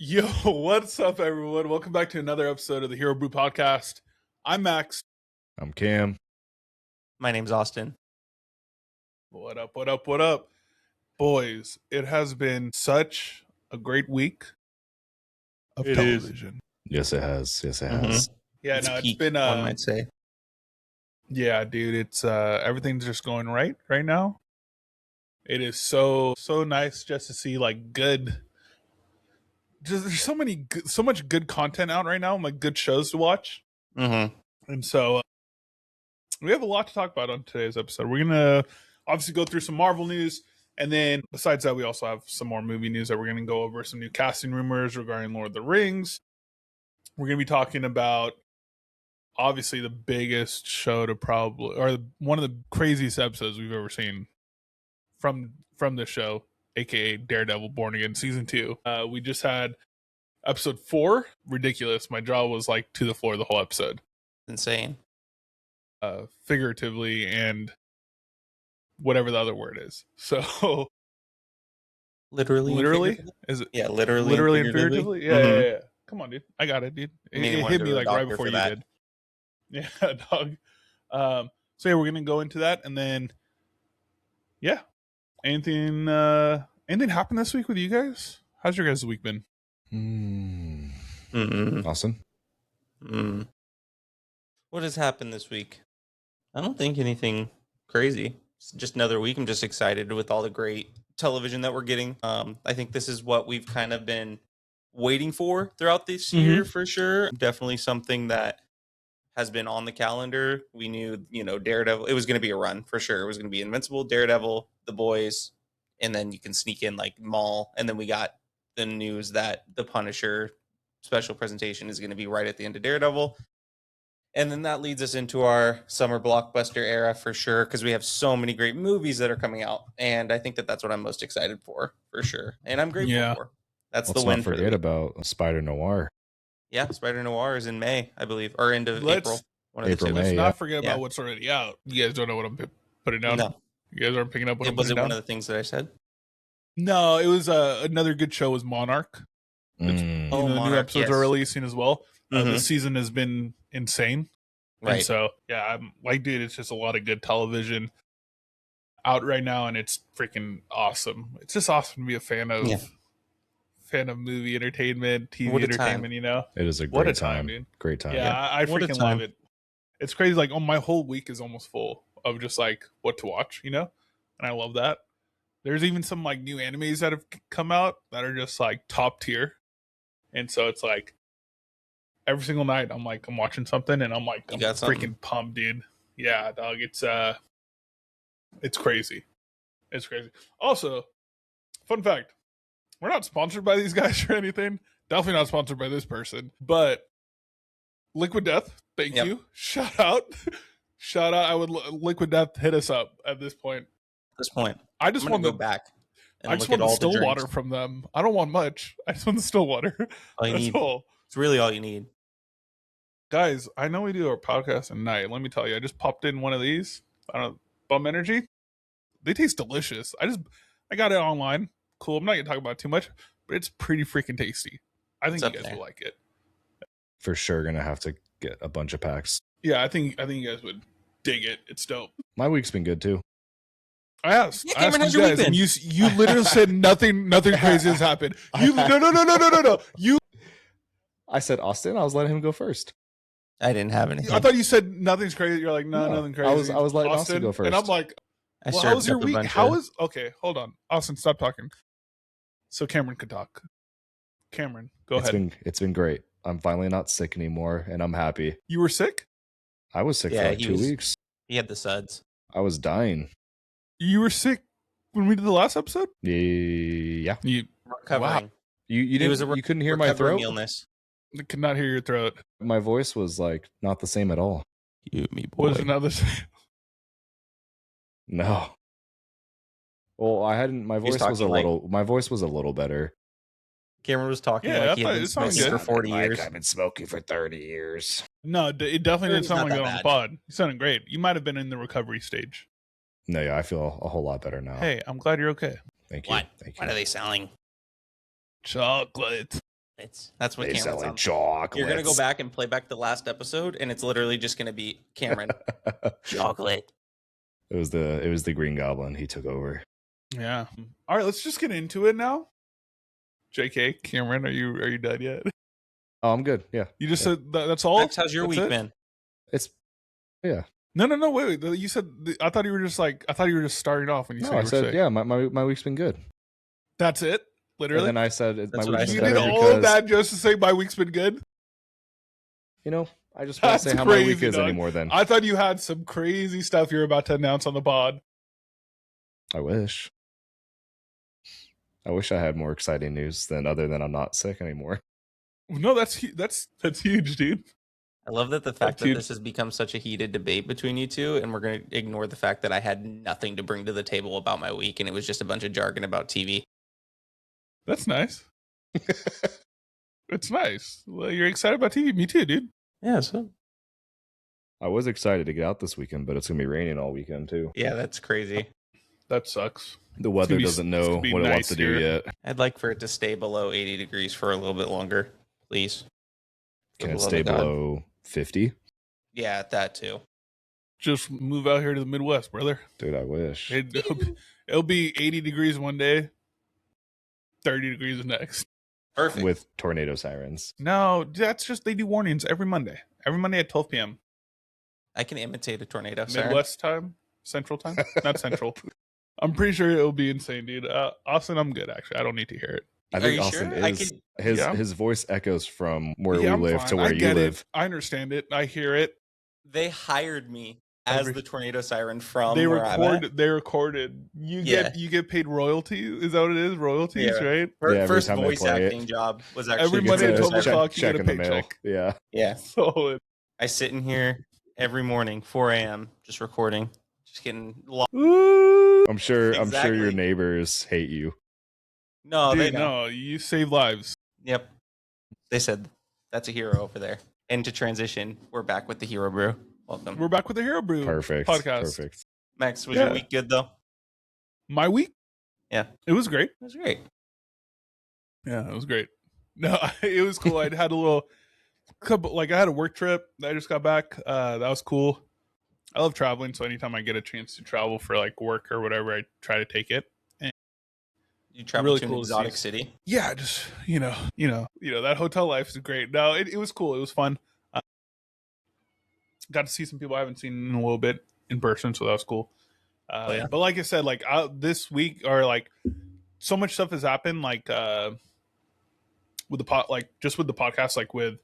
Yo, what's up, everyone? Welcome back to another episode of the Hero Brew podcast. I'm Max. I'm Cam. My name's Austin. What up, what up, what up? Boys, it has been such a great week of television. Yes, it has. Yes, it has. Yeah, It's it's peak, been one might say. yeah, dude, it's everything's just going right now. It is so nice just to see like good there's so much good content out right now, like good shows to watch. Mm-hmm. And so we have a lot to talk about on today's episode. We're gonna obviously go through some Marvel news, and then besides that, we also have some more movie news that we're gonna go over. Some new casting rumors regarding Lord of the Rings. We're gonna be talking about obviously the biggest show to probably, or one of the craziest episodes we've ever seen from this show, aka Daredevil Born Again season 2. We just had episode 4. Ridiculous. My jaw was like to the floor the whole episode. Insane. Figuratively and whatever the other word is. So Literally? is it? Yeah, literally And figuratively? Yeah. Come on, dude. I got it, dude. It hit me like right before you did. Yeah, dog. So yeah, we're gonna go into that, and then yeah. Anything happened this week with you guys? How's your guys' week been? Awesome. What has happened this week? I don't think anything crazy. It's just another week. I'm just excited with all the great television that we're getting. I think this is what we've kind of been waiting for throughout this year for sure. Definitely something that has been on the calendar. We knew, Daredevil, it was going to be a run for sure. It was going to be Invincible, Daredevil, The Boys, and then you can sneak in like Maul. And then we got the news that the Punisher special presentation is going to be right at the end of Daredevil. And then that leads us into our summer blockbuster era for sure, because we have so many great movies that are coming out. And I think that that's what I'm most excited for sure. And I'm grateful for. That's the win. Let's not forget about Spider Noir. Yeah, Spider Noir is in May, I believe, or end of April. Let's not forget about what's already out. You guys don't know what I'm putting down? No. You guys aren't picking up what I'm putting down? Was it one of the things that I said? No, it was another good show was Monarch. The new episodes are releasing as well. This season has been insane. Right. And so, yeah, I'm like, dude, it's just a lot of good television out right now, and it's freaking awesome. It's just awesome to be a fan of movie entertainment, TV entertainment, It is a great time, dude. Great time. Yeah, I freaking love it. It's crazy. Like, my whole week is almost full of just like what to watch, and I love that. There's even some like new animes that have come out that are just like top tier. And so it's like every single night I'm watching something and I'm freaking pumped, dude. Yeah, dog. It's crazy. It's crazy. Also, fun fact, we're not sponsored by these guys or anything. Definitely not sponsored by this person. But Liquid Death, thank you. Shout out. I would Liquid Death, hit us up at this point. I just want to go back. I just want the still water from them. I don't want much. I just want the still water. All you need. It's really all you need. Guys, I know we do our podcast at night. Let me tell you, I just popped in one of these. Bum Energy. They taste delicious. I got it online. Cool. I'm not gonna talk about it too much, but it's pretty freaking tasty. I think you guys will like it. For sure, gonna have to get a bunch of packs. Yeah, I think you guys would dig it. It's dope. My week's been good too. I asked you guys, and you literally said nothing crazy has happened. No. I said Austin. I was letting him go first. I didn't have anything. I thought you said nothing's crazy. You're like, no, nothing crazy. I was letting Austin go first, and I'm like, well, how was your week? Okay, hold on, Austin, stop talking. So Cameron could talk. Cameron, go ahead. It's been great. I'm finally not sick anymore, and I'm happy. You were sick? I was sick for like 2 weeks. He had the suds. I was dying. You were sick when we did the last episode? Yeah. You recovering. Wow. You didn't. You couldn't hear my throat. Illness. I could not hear your throat. My voice was like not the same at all. You and me, boy. Was it not the same? No. Well, I hadn't. My voice was a little better. Cameron was talking like he had been smoking for 40 years. I've been smoking for 30 years. No, it definitely didn't sound like that on the pod. You sounded great. You might have been in the recovery stage. No, yeah, I feel a whole lot better now. Hey, I'm glad you're okay. Thank you. What? Thank you. What are they selling? Chocolate. That's what They Cameron sound like sounds. chocolates. You're gonna go back and play back the last episode, and it's literally just gonna be Cameron. Chocolate. It was the Green Goblin. He took over. Yeah. All right, let's just get into it now. JK, Cameron, are you done yet? Oh, I'm good. Yeah. You just said that's all? Max, how's your week been? Yeah. No, wait. You said I thought you were just starting off when you said you were sick. Yeah, my week's been good. That's it? Literally? And then I said my week's You been did better all because, that just to say my week's been good? you know, I just want to say how crazy, my week is dog. anymore then. I thought you had some crazy stuff you're about to announce on the pod. I wish I had more exciting news than I'm not sick anymore. No, that's huge, dude. I love that the fact that this has become such a heated debate between you two, and we're going to ignore the fact that I had nothing to bring to the table about my week, and it was just a bunch of jargon about TV. That's nice. It's nice. Well, you're excited about TV. Me too, dude. Yeah, so I was excited to get out this weekend, but it's gonna be raining all weekend too. yeah, that's crazy. That sucks. The weather doesn't know what it wants to do yet. I'd like for it to stay below 80 degrees for a little bit longer, please. Can it stay below 50? Yeah, that too. Just move out here to the Midwest, brother. Dude, I wish. It'll be 80 degrees one day, 30 degrees the next. Perfect. With tornado sirens. No, that's just they do warnings every Monday. Every Monday at 12 p.m. I can imitate a tornado. Midwest time? Central time? Not Central. I'm pretty sure it'll be insane, dude. Austin, I'm good, actually. I don't need to hear it. I think Austin is. His voice echoes from where we live to where you live. I understand it. I hear it. They hired me as the tornado siren from they where recorded. They recorded. You get paid royalty. Is that what it is? Royalties, right? First voice acting job was actually every Monday at 12 o'clock. You get a paycheck. Yeah. Solid. I sit in here every morning, 4 a.m., just recording, just getting lost. I'm sure your neighbors hate you. No, dude, they don't. No, you save lives. Yep. They said that's a hero over there. And to transition, we're back with the Hero Brew. Welcome. We're back with the Hero Brew podcast. Perfect. Max, was your week good though? My week? Yeah. It was great. It was great. Yeah, it was great. No, it was cool. I had I had a work trip. I just got back. That was cool. I love traveling, so anytime I get a chance to travel for like work or whatever, I try to take it. And you travel really to an exotic city? Yeah, just you know, that hotel life is great. No, it was cool. It was fun. Got to see some people I haven't seen in a little bit in person, so that was cool. But like I said, like this week or like so much stuff has happened, like with the podcast, like with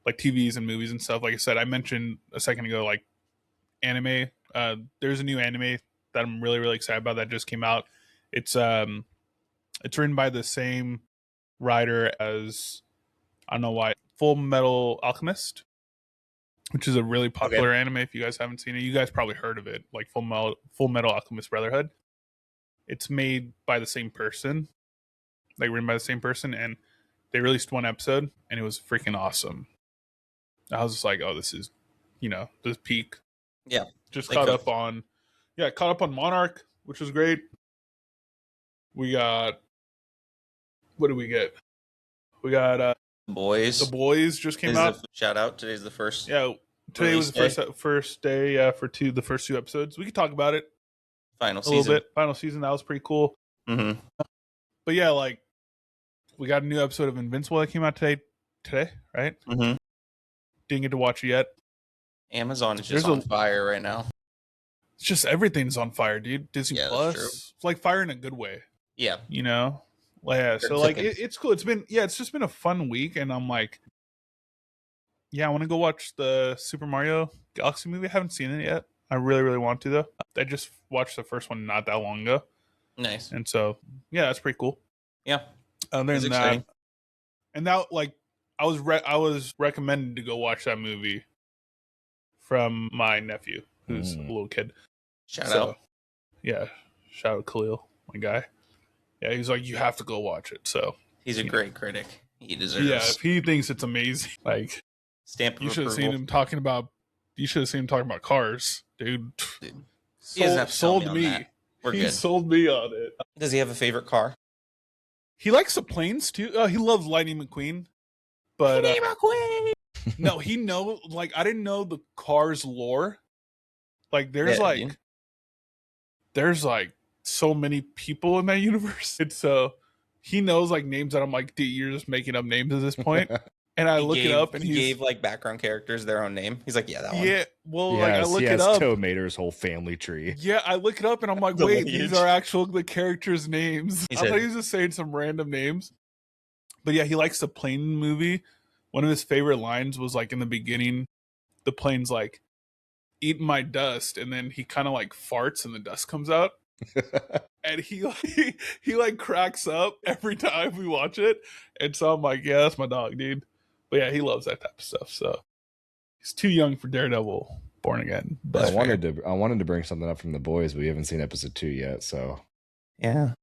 like TVs and movies and stuff. Like I said, I mentioned a second ago, like anime. There's a new anime that I'm really, really excited about that just came out. It's written by the same writer as, I don't know why, Full Metal Alchemist, which is a really popular anime. If you guys haven't seen it, you guys probably heard of it, like Full Metal Alchemist Brotherhood. It's made by the same person, like written by the same person, and they released one episode, and it was freaking awesome. I was just like, oh, this is, this peak. Yeah. Just caught up on Monarch, which was great. We got, what did we get? We got The Boys. The Boys just came out. Shout out. Today's the first. Yeah. Today was the first day for the first two episodes. We could talk about it. Final season. A little bit. Final season. That was pretty cool. Mm-hmm. But yeah, like we got a new episode of Invincible that came out today, right? Mm-hmm. Didn't get to watch it yet. Amazon is just on fire right now. It's just everything's on fire, dude. Disney Plus. It's like fire in a good way. Yeah. Yeah. So like it's cool. It's just been a fun week, and I'm like, yeah, I want to go watch the Super Mario Galaxy movie. I haven't seen it yet. I really, really want to though. I just watched the first one not that long ago. Nice. And so yeah, that's pretty cool. Yeah. Other than that, and now like I was recommended to go watch that movie from my nephew, who's a little kid. Shout out. Yeah. Shout out Khalil, my guy. Yeah, he's like, you have to go watch it. So he's a great critic. He deserves. Yeah, if he thinks it's amazing, like stamp of you should have seen him talking about. You should have seen him talking about cars, dude. Sold me. He sold me on it. Does he have a favorite car? He likes the planes too. He loves Lightning McQueen. But no, he know like I didn't know the Cars lore. Like there's like so many people in that universe. And so he knows like names that I'm like, dude, you're just making up names at this point. And I look it up, and he gave like background characters their own name. He's like, yeah, that one. Yeah, well, like I look it up. Tow Mater's whole family tree. Yeah, I look it up, and I'm like, wait, these are actual the characters' names. I thought he was just saying some random names. But yeah, he likes the plane movie. One of his favorite lines was like in the beginning, the plane's like, "Eat my dust," and then he kind of like farts, and the dust comes out. And he like cracks up every time we watch it. And so I'm like, yeah, that's my dog, dude. But yeah, he loves that type of stuff. So he's too young for Daredevil, Born Again. But I wanted to bring something up from the boys, but we haven't seen episode 2 yet. So yeah,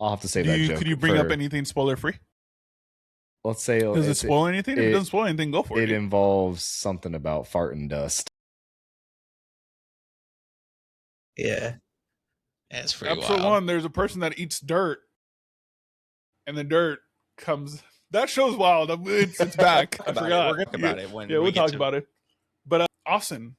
I'll have to say that joke. Could you bring up anything spoiler free? Let's say, does it spoil anything? If it doesn't spoil anything, go for it. It involves something about fart and dust. Yeah. That's pretty wild. Episode 1, there's a person that eats dirt, and the dirt comes. That show's wild. It's back. I forgot. We're gonna talk about it when we'll talk about it. But Austin,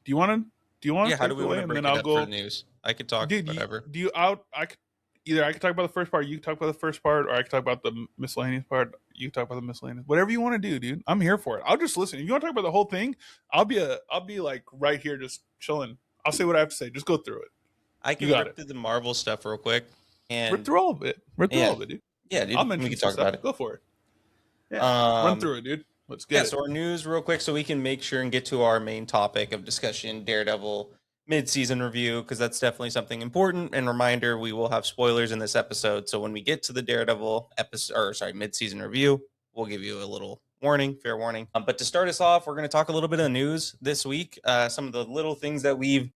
do you want to? Yeah, how do we want to break it up for the news? I could talk. Dude, whatever. I could talk about the first part. You can talk about the first part, or I can talk about the miscellaneous part. You can talk about the miscellaneous. Whatever you want to do, dude. I'm here for it. I'll just listen. If you want to talk about the whole thing, I'll be like right here, just chilling. I'll say what I have to say. Just go through it. I can rip through the Marvel stuff real quick. And rip through all of it. All of it, dude. Yeah, dude. I'll mention we can talk about it. Go for it. Yeah. Run through it, dude. Let's get it. So our news real quick so we can make sure and get to our main topic of discussion, Daredevil mid-season review, because that's definitely something important. And reminder, we will have spoilers in this episode. So when we get to the Daredevil mid-season review, we'll give you a little warning, fair warning. But to start us off, we're going to talk a little bit of news this week. Some of the little things that we've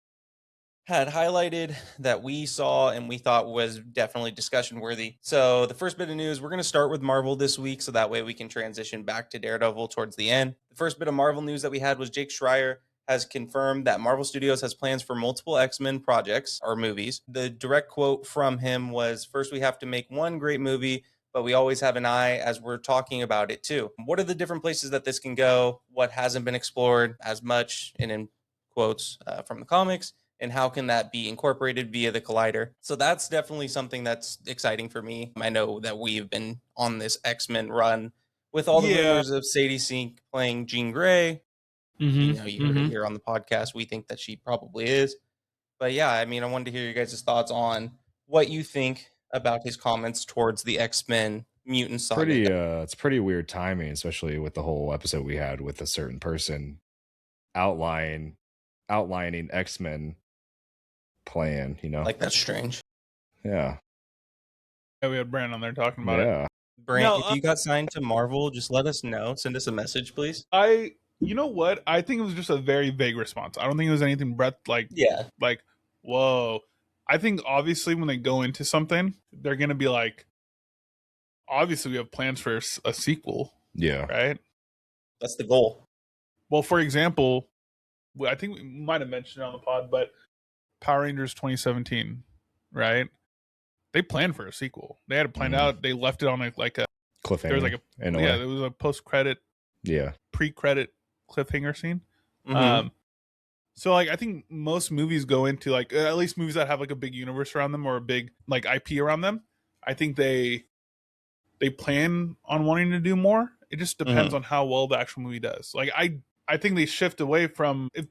had highlighted that we saw and we thought was definitely discussion worthy. So the first bit of news, we're going to start with Marvel this week, so that way we can transition back to Daredevil towards the end. The first bit of Marvel news that we had was Jake Schreier has confirmed that Marvel Studios has plans for multiple X-Men projects or movies. The direct quote from him was, "First, we have to make one great movie, but we always have an eye as we're talking about it too. What are the different places that this can go? What hasn't been explored as much?" And in quotes from the comics. And how can that be incorporated via the Collider? So that's definitely something that's exciting for me. I know that we've been on this X-Men run with all the rumors of Sadie Sink playing Jean Grey. Mm-hmm. You heard it here on the podcast. We think that she probably is. But yeah, I mean, I wanted to hear your guys' thoughts on what you think about his comments towards the X-Men mutant saga. It's pretty weird timing, especially with the whole episode we had with a certain person outlining X-Men plan, like that's strange. Yeah, we had Brand on there talking about it. Brand, if you got signed to Marvel, just let us know. Send us a message, please. You know what, I think it was just a very vague response. I don't think it was anything like whoa. I think obviously when they go into something, they're gonna be like, obviously we have plans for a sequel, right? That's the goal. Well, for example, I think we might have mentioned it on the pod, but Power Rangers 2017, right? They planned for a sequel. They had it planned out. They left it on a cliffhanger. There was there was a post-credit, pre-credit cliffhanger scene. Mm-hmm. So I think most movies go into at least movies that have a big universe around them or a big IP around them. I think they plan on wanting to do more. It just depends on how well the actual movie does. I think they shift away from if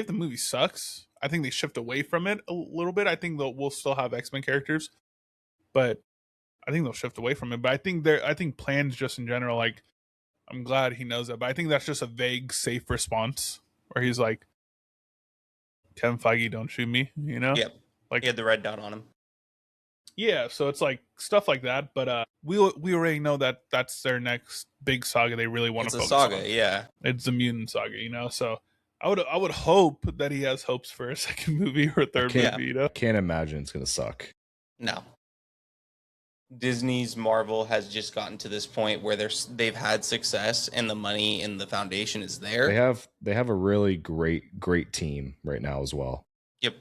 the movie sucks, I think they shift away from it a little bit. I think we'll still have X-Men characters, but I think they'll shift away from it. But I think plans just in general, I'm glad he knows that. But I think that's just a vague, safe response where he's like, Kevin Feige, don't shoot me, Yep. He had the red dot on him. Yeah, so it's stuff like that. But we already know that that's their next big saga they really want to focus on. It's a saga, yeah. It's a mutant saga, so I would hope that he has hopes for a second movie or a third movie. Can't imagine it's gonna suck. No. Disney's Marvel has just gotten to this point where they've had success and the money and the foundation is there. They have a really great team right now as well. Yep.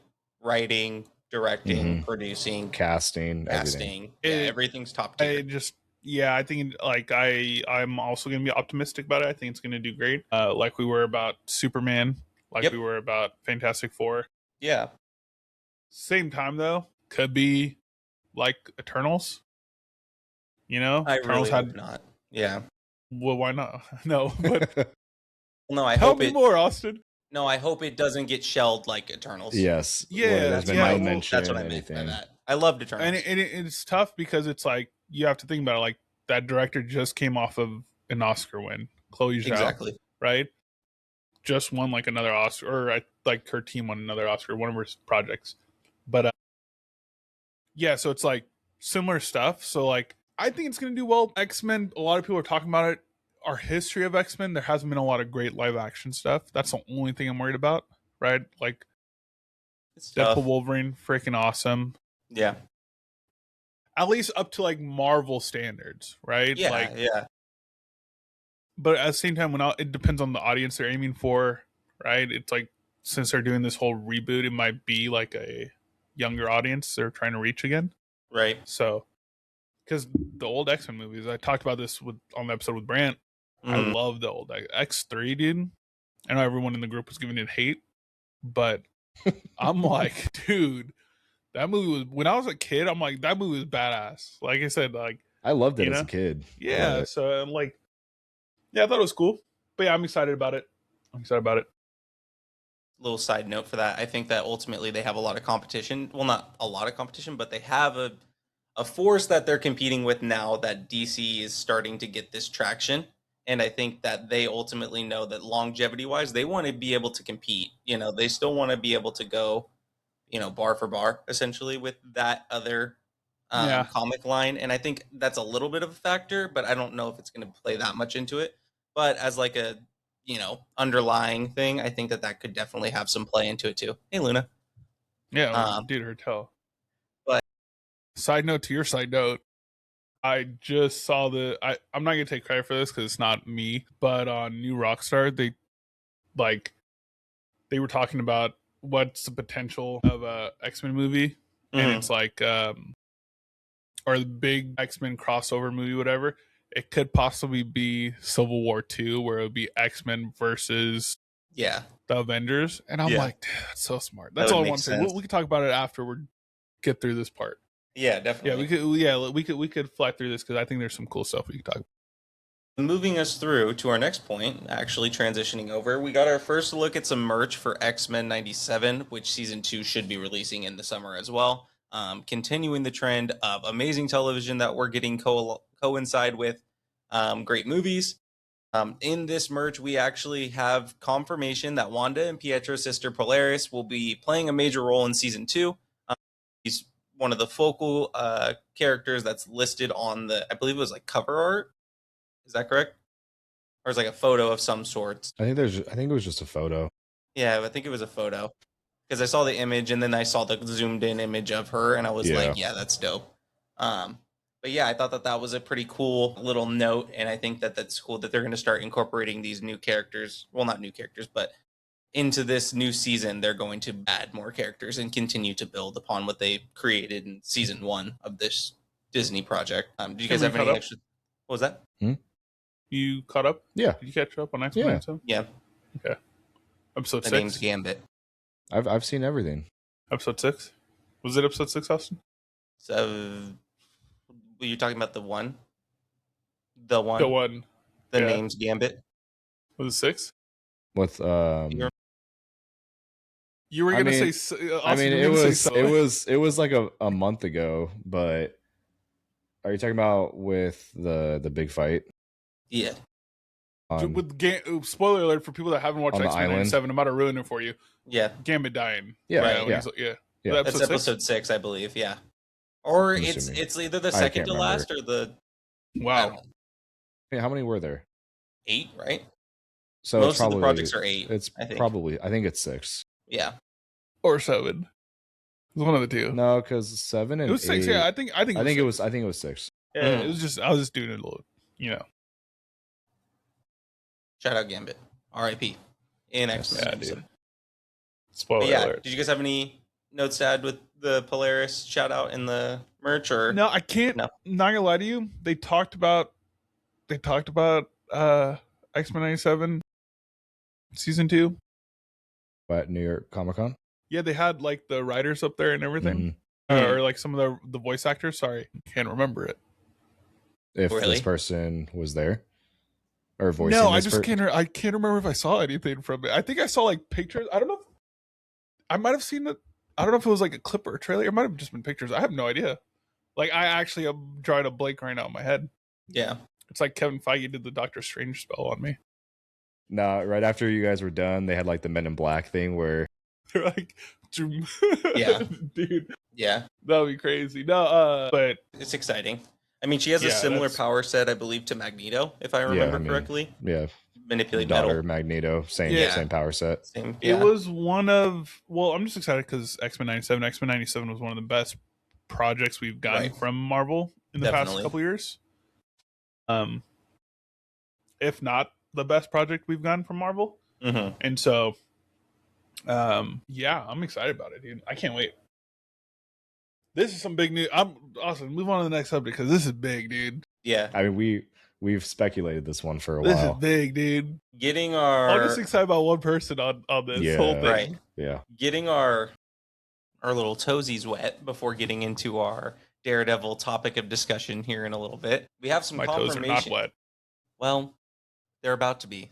Writing, directing, producing, casting. Yeah, everything's top tier. Yeah, I think like I'm also gonna be optimistic about it. I think it's gonna do great. Like we were about Superman, like Yep. we were about Fantastic Four. Yeah. Same time though, could be like Eternals. You know, I Eternals really hope had not. Yeah. well, why not? No, but No, I tell hope me it. more, Austin. No, I hope it doesn't get shelled like Eternals. Yes, where Yeah, there's That's been my. no well, mention, That's what I meant by anything. that. I loved and Eternals. it's tough because it's like you have to think about it. Like that director just came off of an Oscar win, Chloe Zhao, Exactly. right? Just won like another Oscar, or like her team won another Oscar, one of her projects. But yeah, so it's like similar stuff. So like I think it's gonna do well. X-Men, a lot of people are talking about it. Our history of X-Men, there hasn't been a lot of great live action stuff. That's the only thing I'm worried about, right? Like It's Deadpool tough. Wolverine, freaking awesome. Yeah. At least up to like Marvel standards, right? Yeah. Like, Yeah. but at the same time, it depends on the audience they're aiming for, right? It's like since they're doing this whole reboot, it might be like a younger audience they're trying to reach again. Right. So, because the old X Men movies, I talked about this on the episode with Brant. I Mhm. love the old X3, dude. I know everyone in the group was giving it hate, but I'm like, dude, that movie was when I was a kid. I'm like, that movie was badass. Like I said, like I loved it you as know, a kid. yeah. but So I'm like, yeah, I thought it was cool. But yeah, I'm excited about it. I'm excited about it. Little side note for that. I think that ultimately they have a lot of competition. Well, not a lot of competition, but they have a force that they're competing with now that DC is starting to get this traction. And I think that they ultimately know that longevity wise, they want to be able to compete. They still want to be able to go, bar for bar essentially with that other Yeah, comic line. And I think that's a little bit of a factor, but I don't know if it's going to play that much into it. But as like a, underlying thing, I think that that could definitely have some play into it too. Hey, Luna. yeah, Um, dude, her tell. but Side note to your side note, I just saw I'm not gonna take credit for this because it's not me, but on New Rockstar, like they were talking about what's the potential of a X-Men movie, and mhm, it's like or the big X-Men crossover movie, whatever. It could possibly be Civil War 2, where it would be X-Men versus yeah, the Avengers. And I'm yeah, like, dude, that's so smart. that That's would all I make want to say. We sense. can talk about it after we get through this part. Yeah, Yeah, definitely. we could fly through this because I think there's some cool stuff we can talk about. Moving us through to our next point, actually transitioning over, we got our first look at some merch for X-Men 97, which season 2 should be releasing in the summer as well. Continuing the trend of amazing television that we're getting coincide with great movies. In this merch, we actually have confirmation that Wanda and Pietro's sister Polaris will be playing a major role in season 2. He's one of the focal characters that's listed on the, I believe it was like cover art. Is that correct? Or it's like a photo of some sort. I think it was just a photo. Yeah, I think it was a photo because I saw the image and then I saw the zoomed in image of her and I was Yeah. like, yeah, that's dope. Um, but yeah, I thought that that was a pretty cool little note, and I think that that's cool that they're going to start incorporating these new characters. Well, not new characters, but into this new season, they're going to add more characters and continue to build upon what they created in season 1 of this Disney project. Do you guys Cameron, have you caught any up? extra? What was that? You caught up? Yeah. Did you catch up on X-Men? Yeah. Yeah, Okay. Episode the 6. name's Gambit. I've seen everything. Episode 6. Was it episode 6, Austin? So, were you talking about the one? The one? The one. The yeah. name's Gambit? Was it 6? With You're- You were I gonna mean- say. Austin, I mean, you were it gonna was say it was like a month ago, but are you talking about with the big fight? Yeah. On, spoiler alert for people that haven't watched On the X-Men island? 97. I'm about to ruin it for you. Yeah. Gambit dying. Yeah, Right. when yeah. he's like, yeah. Yeah. Was that That's episode episode 6? 6, I believe. Yeah. Or I'm it's assuming. it's either the I second can't to remember. last or the I Wow. don't know, Yeah, how many were there? 8, right? So Most it's of probably the projects are 8. it's I think. probably I think it's 6. Yeah. Or 7. It was one of the two. No, because 7 and it was 6. 8. Yeah, I think it was 6. I think it was 6. Yeah, Mhm. it was just I was just doing it a little. You know. Shout out Gambit. R.I.P. In Yes. X-Men. Yeah, 97. dude. Spoiler But yeah, alert. did you guys have any notes to add with the Polaris shout out in the merch or No, I can't. No. Not gonna lie to you. They talked about X-Men 97 season 2. At New York Comic Con. Yeah, they had like the writers up there and everything, or like some of the voice actors. Sorry, can't remember it. If Really? this person was there or voicing. No, I this just can't. I can't remember if I saw anything from it. I think I saw like pictures. I don't know. I might have seen it. I don't know if it was like a clip or a trailer. It might have just been pictures. I have no idea. Like I actually am drawing a blank right now in my head. Yeah. It's like Kevin Feige did the Doctor Strange spell on me. No, right after you guys were done, they had like the Men in Black thing where They're like, zoom. Yeah. Dude, Yeah. that would be crazy. No, but It's exciting. I mean, she has a Yeah, similar that's- power set, I believe, to Magneto, if I remember correctly. yeah, Manipulate daughter metal. Magneto, same Yeah. same power set. Same. it was one of. Well, I'm just excited because X-Men 97. X-Men 97 was one of the best projects we've gotten Right. from Marvel in the Definitely. past couple years. If not the best project we've gotten from Marvel, Mm-hmm. and so, yeah, I'm excited about it, dude. I can't wait. This is some big news. I'm awesome. Move on to the next subject because this is big, dude. Yeah. I mean, we've speculated this one for a This while. is big, dude. Getting I'm our just excited about one person on this Yeah. whole thing. right. Yeah, Getting our little toesies wet before getting into our Daredevil topic of discussion here in a little bit. We have some My toes are not confirmation. wet. Well, they're about to be,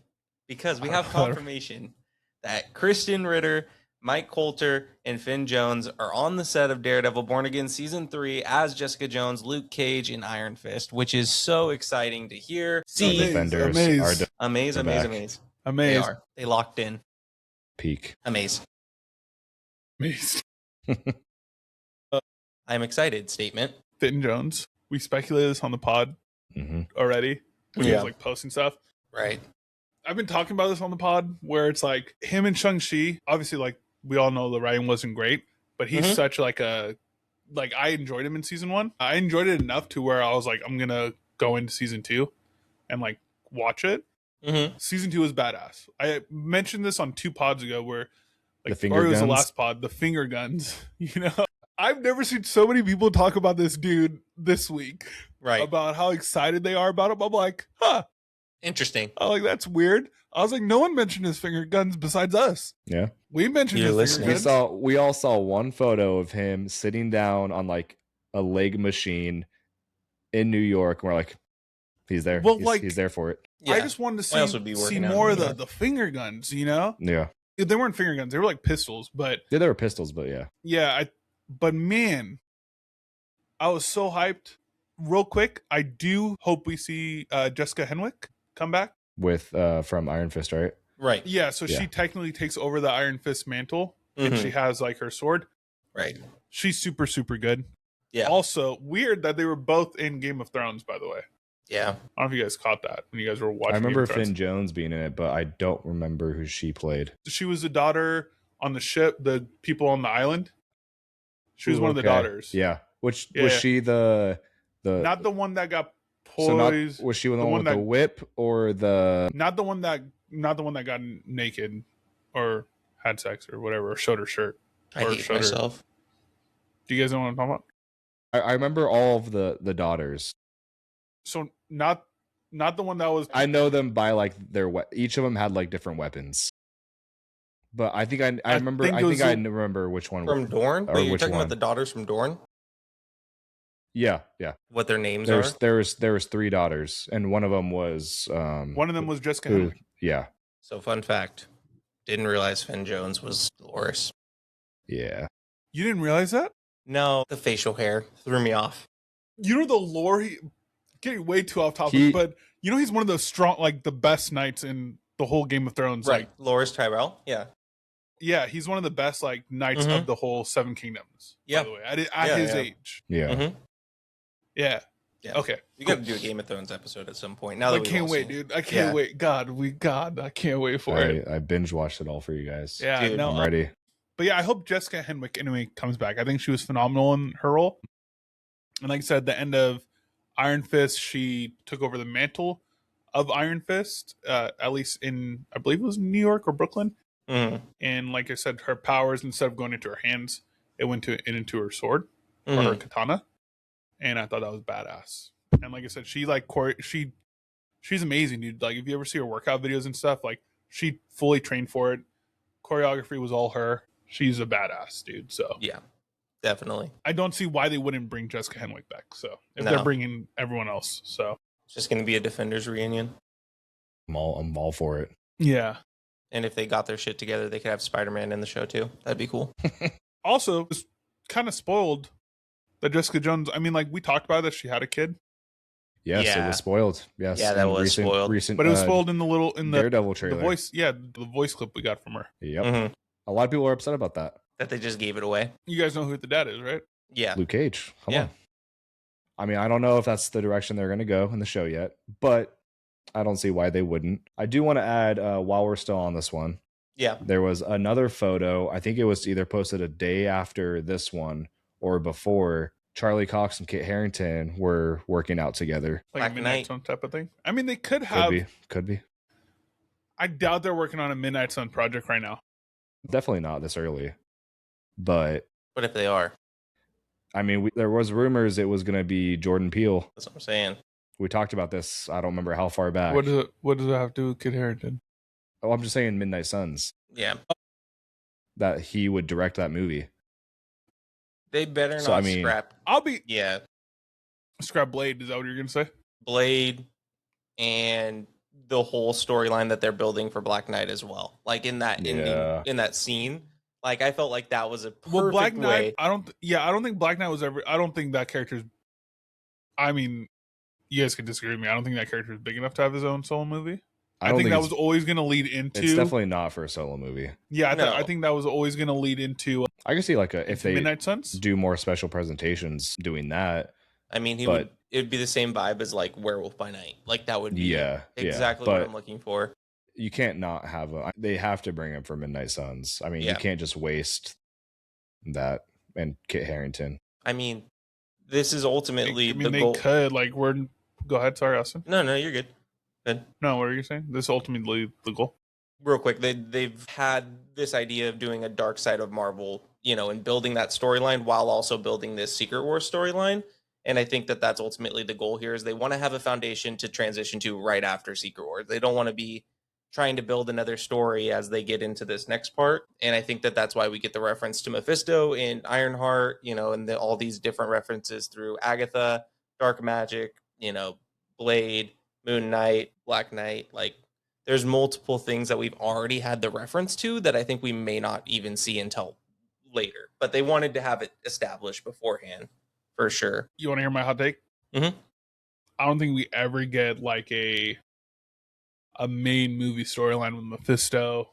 because we have confirmation that Christian Ritter, Mike Coulter, and Finn Jones are on the set of Daredevil Born Again Season 3 as Jessica Jones, Luke Cage, and Iron Fist, which is so exciting to hear. See, Defenders Amaze. are the amaze. They're They Amazing. are. They locked in. peak. Amaze. Amazing. I'm excited. Statement. Finn Jones. We speculated this on the pod hmm already when he Yeah. was like posting stuff. Right. I've been talking about this on the pod where it's like him and Shang-Chi. Obviously, like we all know the writing wasn't great, but he's Mhm. such like a like I enjoyed him in season 1. I enjoyed it enough to where I was like, I'm gonna go into season 2 and like watch it. Mm-hmm. Season 2 is badass. I mentioned this on 2 pods ago where The like, finger or it was the guns? last pod, the finger guns. You know, I've never seen so many people talk about this dude this week Right. about how excited they are about him. I'm like, huh. Interesting. I'm like, that's weird. I was like, no one mentioned his finger guns besides us. Yeah, We mentioned You're his finger listening. guns. we all saw one photo of him sitting down on like a leg machine in New York, and we're like, he's there. Well, he's, like- he's there for it. Yeah. I just wanted to Why else would see, be see working out more in of New the, York? the finger guns, you know? Yeah, They weren't finger guns. They were like pistols. But yeah, there were pistols, but yeah, yeah, but man, I was so hyped. Real quick, I do hope we see Jessica Henwick come back. with from Iron Fist, right? Right. Yeah, so Yeah. she technically takes over the Iron Fist mantle and Mhm. she has like her sword. Right. She's super, super good. Yeah. Also, weird that they were both in Game of Thrones, by the way. Yeah. I don't know if you guys caught that when you guys were watching. I remember Game of Thrones. Finn Jones being in it, but I don't remember who she played. She was the daughter on the ship, the people on the island. She was Ooh, one of the okay. daughters. Yeah, which Yeah. was she the Not the one that got so not, poised. was she the one one with the that- whip or the Not the one that got naked or had sex or whatever, or showed her shirt. I Or hate showed her- myself. Do you guys know what I'm talking about? I remember all of the daughters. So not the one that was I know them by like their each of them had like different weapons. But I think I remember think I it was think I the- remember which one. From Dorne? Or Wait, you're which talking one? about the daughters from Dorne? Yeah. What their names There was 3 daughters, and one of them was one of them was Jessica who, Henwick. yeah. So, fun fact. Didn't realize Finn Jones was Dolores. Yeah. You didn't realize that? No, the facial hair threw me off. You know the lore. Getting way too off topic, He- but you know he's one of the strong, like the best knights in the whole Game of Thrones. Right. Like, Loras Tyrell? Yeah. yeah, he's one of the best like knights Mhm. of the whole Seven Kingdoms. Yeah. By the way, at Yeah, his yeah. age. Yeah. Mm-hmm. Yeah. Yeah. Okay. You got to do a Game of Thrones episode at some point. Now I that we've can't all wait, seen it. dude. I can't Yeah. wait. I can't wait for it. I binge watched it all for you guys. Yeah, Dude, no, I'm ready. but yeah, I hope Jessica Henwick anyway comes back. I think she was phenomenal in her role. And like I said, the end of Iron Fist, she took over the mantle of Iron Fist, at least in, I believe it was New York or Brooklyn. Mhm. And like I said, her powers, instead of going into her hands, it went into her sword or her Mhm. katana. and I thought that was badass. And like I said, she's amazing, dude. Like if you ever see her workout videos and stuff, like she fully trained for it. Choreography was all her. She's a badass, dude. So Yeah, definitely. I don't see why they wouldn't bring Jessica Henwick back. So if No. they're bringing everyone else, so It's just going to be a Defenders reunion. I'm all for it. yeah. And if they got their shit together, they could have Spider-Man in the show too. That'd be cool. Also, it's kind of spoiled that Jessica Jones. I mean, like we talked about that she had a kid, Yes, it Yeah. was spoiled. Yes, Yeah, that in was spoiled. Recent, but it was spoiled in the Daredevil the trailer. voice. Yeah, the voice clip we got from her. Yep. Mhm. A lot of people are upset about that. That they just gave it away. You guys know who the dad is, right? Yeah. Luke Cage. Come Yeah. on. I mean, I don't know if that's the direction they're going to go in the show yet, but I don't see why they wouldn't. I do want to add, while we're still on this one, Yeah. there was another photo. I think it was either posted a day after this one or before. Charlie Cox and Kit Harington were working out together. Like Black a Midnight Knight. Sun type of thing. I mean, they could have. Could be. I doubt they're working on a Midnight Sun project right now. Definitely not this early. But What if they are? I mean, there was rumors it was going to be Jordan Peele. That's what I'm saying. We talked about this. I don't remember how far back. What does it have to do with Kid Harington? Oh, I'm just saying Midnight Suns. Yeah. That he would direct that movie. They better So, not I mean- scrap. I'll be Yeah. scrap Blade. Is that what you're gonna say? Blade and the whole storyline that they're building for Black Knight as well. Like in that Yeah. in that scene. Like I felt like that was a perfect Well, Black Knight. way. I don't think Black Knight was ever. I don't think that character's. I mean, you guys could disagree with me. I don't think that character is big enough to have his own solo movie. I don't think that it's- was always going to lead into. It's definitely not for a solo movie. Yeah, No. I think that was always going to lead into I can see like if they Midnight Suns. do more special presentations doing that. I mean, But- it would be the same vibe as like Werewolf by Night. Like that would be Yeah, exactly yeah, what but I'm looking for. you can't not have they have to bring him for Midnight Suns. I mean, Yeah. you can't just waste that and Kit Harington. I mean, this is ultimately I mean, the they goal. could Go ahead. Sorry, Austin. No, you're good. Good. No, what are you saying? This is ultimately the goal. Real quick, they've had this idea of doing a Dark Side of Marvel, and building that storyline while also building this Secret Wars storyline. And I think that that's ultimately the goal here is they want to have a foundation to transition to right after Secret Wars. They don't want to be trying to build another story as they get into this next part. And I think that that's why we get the reference to Mephisto in Ironheart, and all these different references through Agatha, Dark Magic, Blade, Moon Knight, Black Knight. Like there's multiple things that we've already had the reference to that I think we may not even see until later. But they wanted to have it established beforehand for sure. You want to hear my hot take? Mhm. I don't think we ever get like a main movie storyline with Mephisto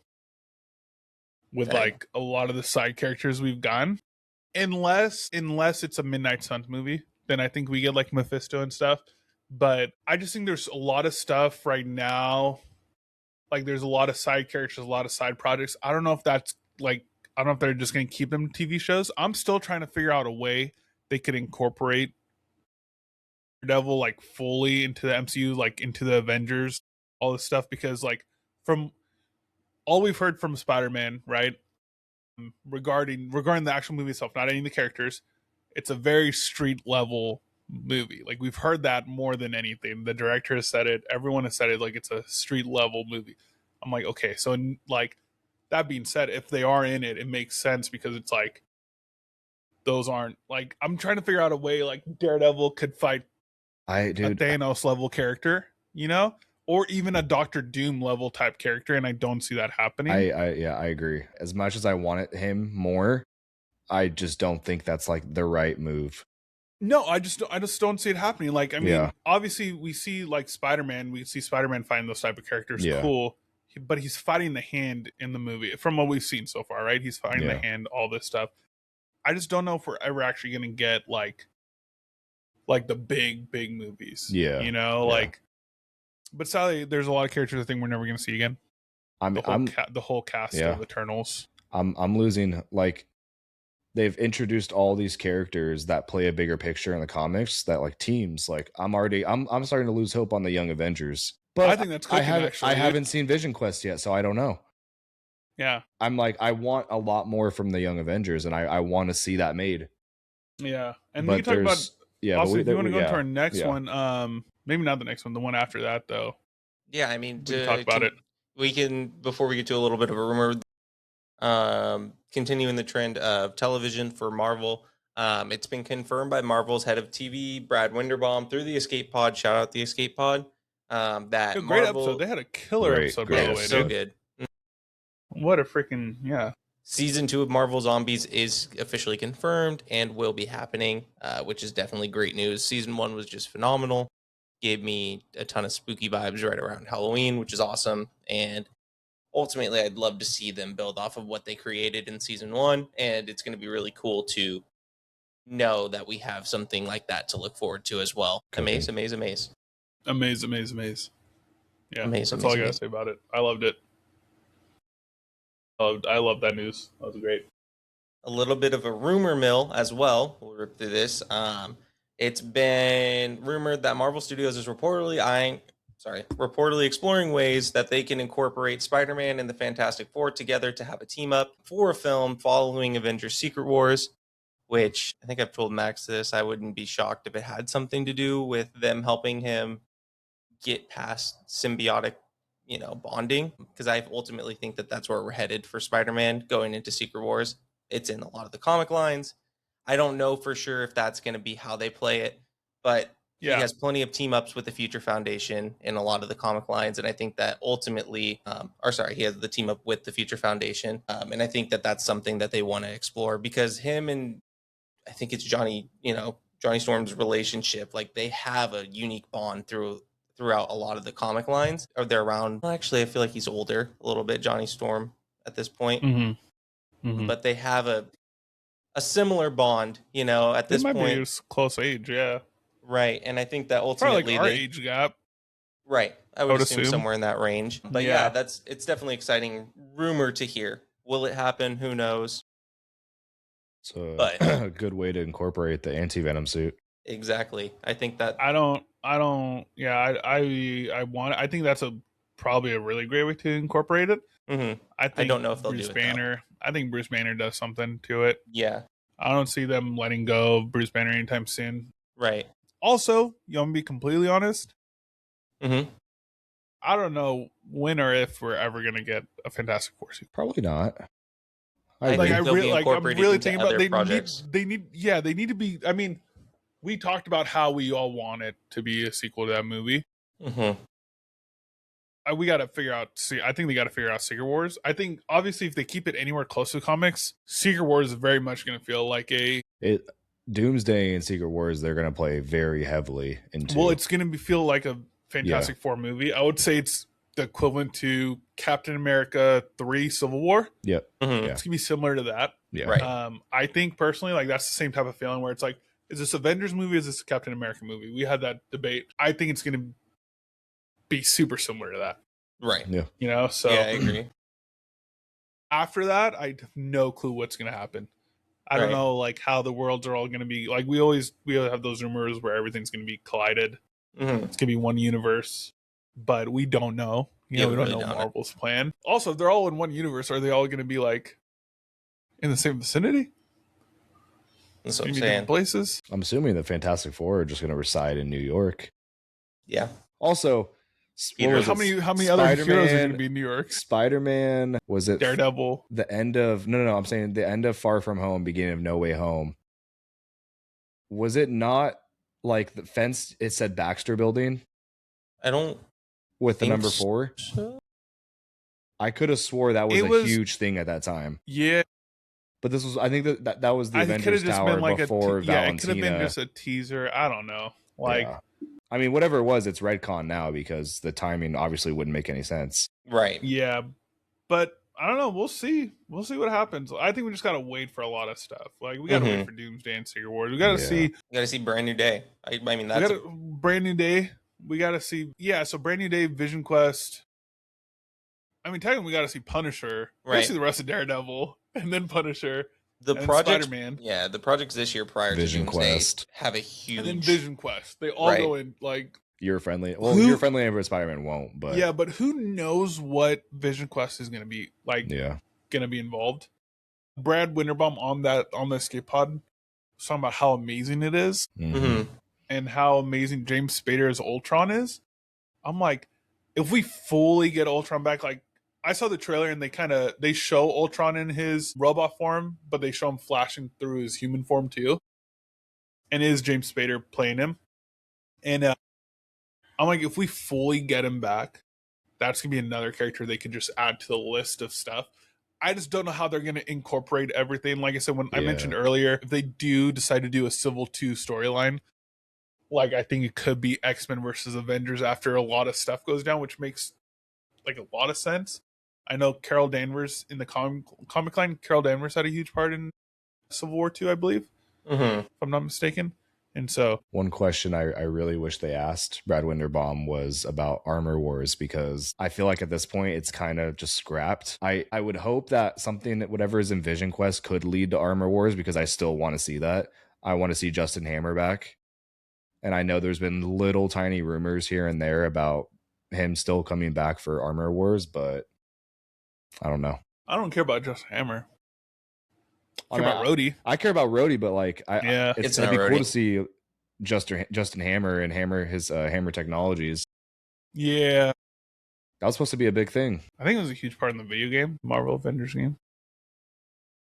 with Dang. like a lot of the side characters we've gotten. Unless it's a Midnight Suns movie, then I think we get like Mephisto and stuff. But I just think there's a lot of stuff right now. Like there's a lot of side characters, a lot of side projects. I don't know if that's like, I don't know if they're just going to keep them TV shows. I'm still trying to figure out a way they could incorporate Daredevil like fully into the MCU, like into the Avengers, all this stuff. Because like from all we've heard from Spider-Man, right, regarding the actual movie itself, not any of the characters, it's a very street level movie. Like we've heard that more than anything. The director has said it, everyone has said it, like it's a street level movie. I'm like, okay, so like that being said, if they are in it, it makes sense because it's like those aren't like, I'm trying to figure out a way like Daredevil could fight a Thanos level character, or even a Doctor Doom level type character, and I don't see that happening. I agree. As much as I wanted him more, I just don't think that's like the right move. No, I just don't see it happening. Like, I mean, Yeah. obviously we see like Spider-Man, fighting those type of characters. Yeah. Cool. But he's fighting the Hand in the movie from what we've seen so far, right? He's fighting the Yeah. Hand, all this stuff. I just don't know if we're ever actually going to get like the big movies. Yeah. Like, but sadly, there's a lot of characters I think we're never going to see again. The whole cast Yeah. of Eternals. I'm losing, like, they've introduced all these characters that play a bigger picture in the comics that like teams. Like I'm starting to lose hope on the Young Avengers. But I think that's cooking, I haven't seen Vision Quest yet, so I don't know. Yeah. I'm like, I want a lot more from the Young Avengers, and I want to see that made. Yeah. And But we can talk about Yeah, Also, if you want to go into yeah, our next yeah. one, maybe not the next one, the one after that, though. Yeah, I mean, We can talk about it. We can, before we get to a little bit of a rumor, continuing the trend of television for Marvel. It's been confirmed by Marvel's head of TV, Brad Winderbaum, through the Escape Pod. Shout out the Escape Pod. That Great episode. Marvel, They had a killer Great, episode, great by the yeah, way, so dude. good. What a freaking yeah. Season 2 of Marvel Zombies is officially confirmed and will be happening, which is definitely great news. Season 1 was just phenomenal. Gave me a ton of spooky vibes right around Halloween, which is awesome. And ultimately, I'd love to see them build off of what they created in Season 1. And it's going to be really cool to know that we have something like that to look forward to as well. Amaze. Amaze. Yeah, Amaze, that's all I gotta amaze. say about it. I loved it. I love that news. That was great. A little bit of a rumor mill as well. We'll rip through this. It's been rumored that Marvel Studios is reportedly exploring ways that they can incorporate Spider-Man and the Fantastic Four together to have a team up for a film following Avengers Secret Wars, which I think I've told Max this. I wouldn't be shocked if it had something to do with them helping him get past symbiotic, bonding, because I ultimately think that that's where we're headed for Spider-Man going into Secret Wars. It's in a lot of the comic lines. I don't know for sure if that's going to be how they play it, but he has plenty of team ups with the Future Foundation in a lot of the comic lines, and I think that ultimately, he has the team up with the Future Foundation, and I think that that's something that they want to explore, because him and I think it's Johnny Storm's relationship, like they have a unique bond throughout a lot of the comic lines. Or they're around. Well, actually, I feel like he's older a little bit, Johnny Storm, at this point. But they have a similar bond, at this might point. be a close age, yeah. Right, and I think that Probably ultimately like our age gap. Right, I would assume somewhere in that range. But Yeah. it's definitely exciting rumor to hear. Will it happen? Who knows? So But- a good way to incorporate the anti-venom suit. Exactly. I think that I think that's probably a really great way to incorporate it. mhm. I don't know if they'll Bruce do it, though. Banner. I think Bruce Banner does something to it. Yeah, I don't see them letting go of Bruce Banner anytime soon. right. Also, you want me to be completely honest? Mm-hmm. I don't know when or if we're ever gonna get a Fantastic Four suit. Probably not. I Like think I they'll be really, I'm incorporated really into thinking about other projects. they need to be. I mean, we talked about how we all want it to be a sequel to that movie. Mm-hmm. We got to figure out. I think they got to figure out Secret Wars. I think obviously if they keep it anywhere close to the comics, Secret Wars is very much going to feel like Doomsday and Secret Wars. They're going to play very heavily into. Well, it's going to feel like a Fantastic Four movie. I would say it's the equivalent to Captain America 3: Civil War. Yep. Mm-hmm. Yeah. It's gonna be similar to that. Yeah. Right. I think personally, like that's the same type of feeling where it's like, is this Avengers movie? Is this a Captain America movie? We had that debate. I think it's gonna be super similar to that. Right. Yeah. So yeah, I agree. after that, I have no clue what's gonna happen. I don't Right. know like how the worlds are all gonna be. Like we always have those rumors where everything's gonna be collided. Mm-hmm. It's gonna be one universe, but we don't know. We don't really know don't. Marvel's plan. Also, if they're all in one universe, are they all going to be like in the same vicinity? That's what I'm Maybe saying. different places. I'm assuming the Fantastic Four are just going to reside in New York. Yeah. Also, Peter, How many other heroes are going to be in New York? Spider-Man, was it Daredevil. the end of no, I'm saying the end of Far From Home, beginning of No Way Home. Was it not like the fence? It said Baxter Building I don't with the think number 4. so. I could have swore that was It a was- huge thing at that time. Yeah, But this was, I think that was the I think it could Avengers have just Tower been like before it Valentina. could have been just a teaser. I don't know. Like, Yeah. I mean, whatever it was, it's Redcon now because the timing obviously wouldn't make any sense. Right. yeah, but I don't know. We'll see. We'll see what happens. I think we just gotta wait for a lot of stuff. Like we gotta wait for Doomsday and Secret Wars. We gotta Yeah. see. You got to see Brand New Day. I mean, We that's got a brand new day. We got to see. Yeah, so brand new day, Vision Quest. I mean, technically, we got to see Punisher. We got Right. to see the rest of Daredevil, and then Punisher, the and project. Spider-Man, Yeah, the projects this year prior Vision to Doomsday Quest. have a huge. and then Vision Quest. They all Right. go in like You're friendly. Well, Who- you're friendly and Spider-Man won't, but yeah, but who knows what Vision Quest is going to be like? yeah. Going to be involved. Brad Winderbaum on the escape pod was talking about how amazing it is and how amazing James Spader as Ultron is. I'm like, if we fully get Ultron back, like I saw the trailer and they show Ultron in his robot form, but they show him flashing through his human form too. And it is James Spader playing him. And I'm like, if we fully get him back, that's going to be another character they could just add to the list of stuff. I just don't know how they're going to incorporate everything. Like I said, when I mentioned earlier, if they do decide to do a Civil 2 storyline, like I think it could be X-Men versus Avengers after a lot of stuff goes down, which makes like a lot of sense. I know Carol Danvers in the comic line, Carol Danvers had a huge part in Civil War 2, I believe, if I'm not mistaken. And so one question I really wish they asked Brad Winderbaum was about Armor Wars, because I feel like at this point it's kind of just scrapped. I would hope that something, whatever is in Vision Quest, could lead to Armor Wars, because I still want to see that. I want to see Justin Hammer back. And I know there's been little tiny rumors here and there about him still coming back for Armor Wars, but I don't know. I don't care about Justin Hammer. I care about Rhodey. I care about Rhodey, but like, it's it'd be cool to see Justin Hammer and his Hammer Technologies. Yeah, that was supposed to be a big thing. I think it was a huge part in the video game, Marvel Avengers game.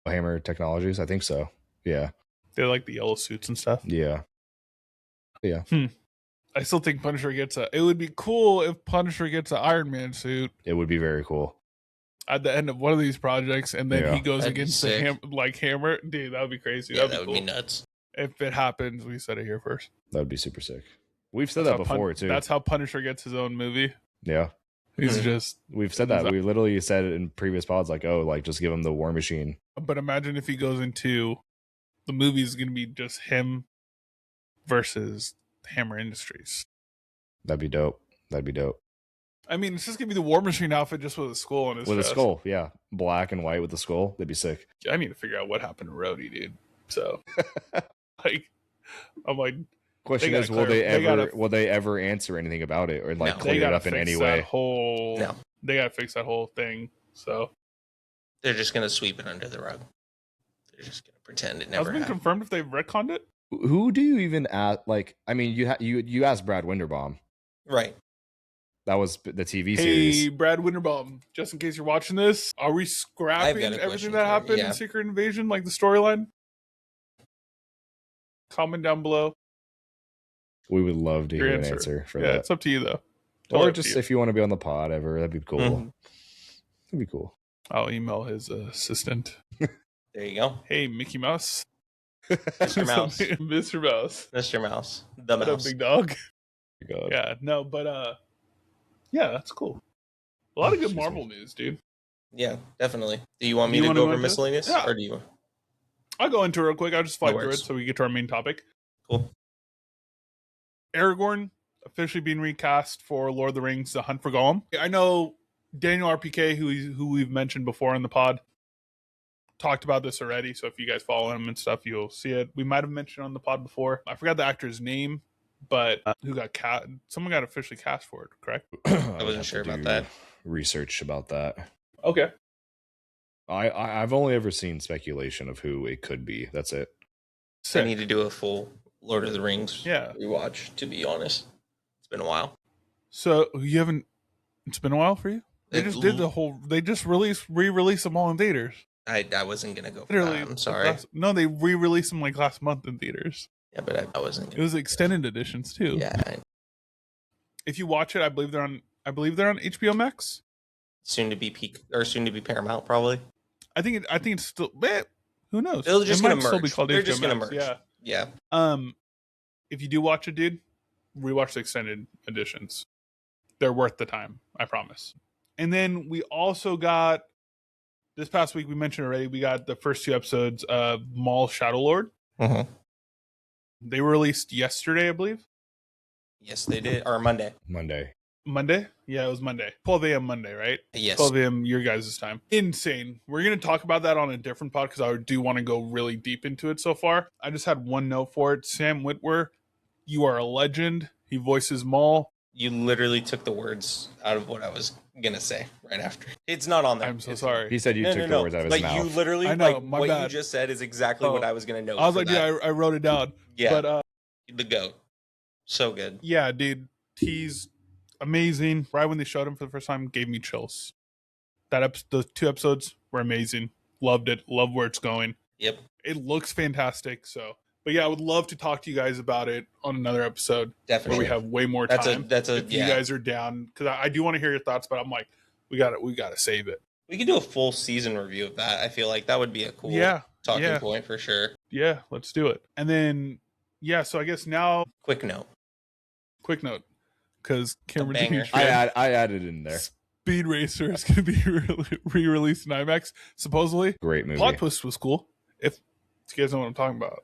Hammer Technologies, I think so. Yeah, they like the yellow suits and stuff. Yeah. I still think Punisher gets it would be cool if Punisher gets an Iron Man suit. It would be very cool at the end of one of these projects, and then he goes against the Hammer. Dude, that would be crazy. Yeah, that would be nuts. If it happens, we said it here first. That would be super sick. We've said that before too. That's how Punisher gets his own movie. Yeah. He's just... We've said that. We literally said it in previous pods, like, oh, like, just give him the War Machine. But imagine if he goes into... The movie's going to be just him versus Hammer Industries. That'd be dope. I mean, it's just going to be the War Machine outfit just with a skull on his chest. With a skull, yeah. Black and white with the skull. That'd be sick. I need to figure out what happened to Rhodey, dude. So, like, I'm like... Question is, will they ever answer anything about it or like clear it up in any way? They gotta fix that whole thing. So they're just gonna sweep it under the rug. They're just gonna pretend it never happened. Has it been confirmed if they've retconned it? Who do you even ask? Like, I mean, you asked Brad Winderbaum, right? That was the TV series. Hey, Brad Winderbaum, just in case you're watching this, are we scrapping everything that happened in Secret Invasion, like the storyline? Comment down below. We would love to hear an answer for that. Yeah, it's up to you though. Or just if you want to be on the pod ever, that'd be cool. That'd be cool. I'll email his assistant. There you go. Hey, Mickey Mouse. Mr. Mouse. Mr. Mouse. Mr. Mouse. The mouse. What up, big dog? God. Yeah, no, but yeah, that's cool. A lot of good Marvel news, dude. Yeah, definitely. Do you want me to go over miscellaneous? Yeah. Or do you? I'll go into it real quick. I'll just fly through it so we get to our main topic. Cool. Aragorn officially being recast for Lord of the Rings: The Hunt for Gollum. I know Daniel RPK, who we've mentioned before in the pod, talked about this already. So if you guys follow him and stuff, you'll see it. We might have mentioned on the pod before. I forgot the actor's name, but who got cast? Someone got officially cast for it, correct? I wasn't sure about that. Research about that. Okay. I've only ever seen speculation of who it could be. That's it. I need to do a full Lord of the Rings rewatch, to be honest. It's been a while. So you haven't... It's been a while for you? They just re-released them all in theaters. I wasn't going to go for that. I'm sorry. No, they re-released them like last month in theaters. Yeah, but I wasn't. It was extended editions too. Yeah. If you watch it, I believe they're on HBO Max. Soon to be Paramount, probably. I think it's still... Who knows? They're just going to merge. Still be called They're HBO just going to Max. merge. Yeah. If you do watch it, dude, rewatch the extended editions. They're worth the time, I promise. And then we also got, this past week we mentioned already, we got the first 2 episodes of Maul Shadowlord. They were released yesterday, I believe. Yes, they did. Or Monday? Yeah, it was Monday. 12 a.m. Monday, right? Yes. 12 a.m. your guys' time. Insane. We're going to talk about that on a different pod because I do want to go really deep into it so far. I just had one note for it. Sam Witwer, you are a legend. He voices Maul. You literally took the words out of what I was gonna say right after. It's not on there. I'm so It's sorry. He said you took the words out of his Like mouth. you literally, I know, like my what you bad. just said is exactly what Oh, I was gonna note. I was for like, that. dude, I wrote it down. Yeah. But The GOAT. So good. yeah, dude, he's amazing. Right when they showed him for the first time, gave me chills. The 2 episodes were amazing. Loved it. Love where it's going. Yep. It looks fantastic. So, but yeah, I would love to talk to you guys about it on another episode where Definitely. we have way more time. That's a if you guys are down, because I do want to hear your thoughts. But I'm like, we got to save it. We could do a full season review of that. I feel like that would be a cool talking point for sure. Yeah, let's do it. And then so I guess now Quick note, because Cameron banger. I added in there. Speed Racer is going to be re-released in IMAX, supposedly. Great movie. Plot twist was cool. If you guys know what I'm talking about.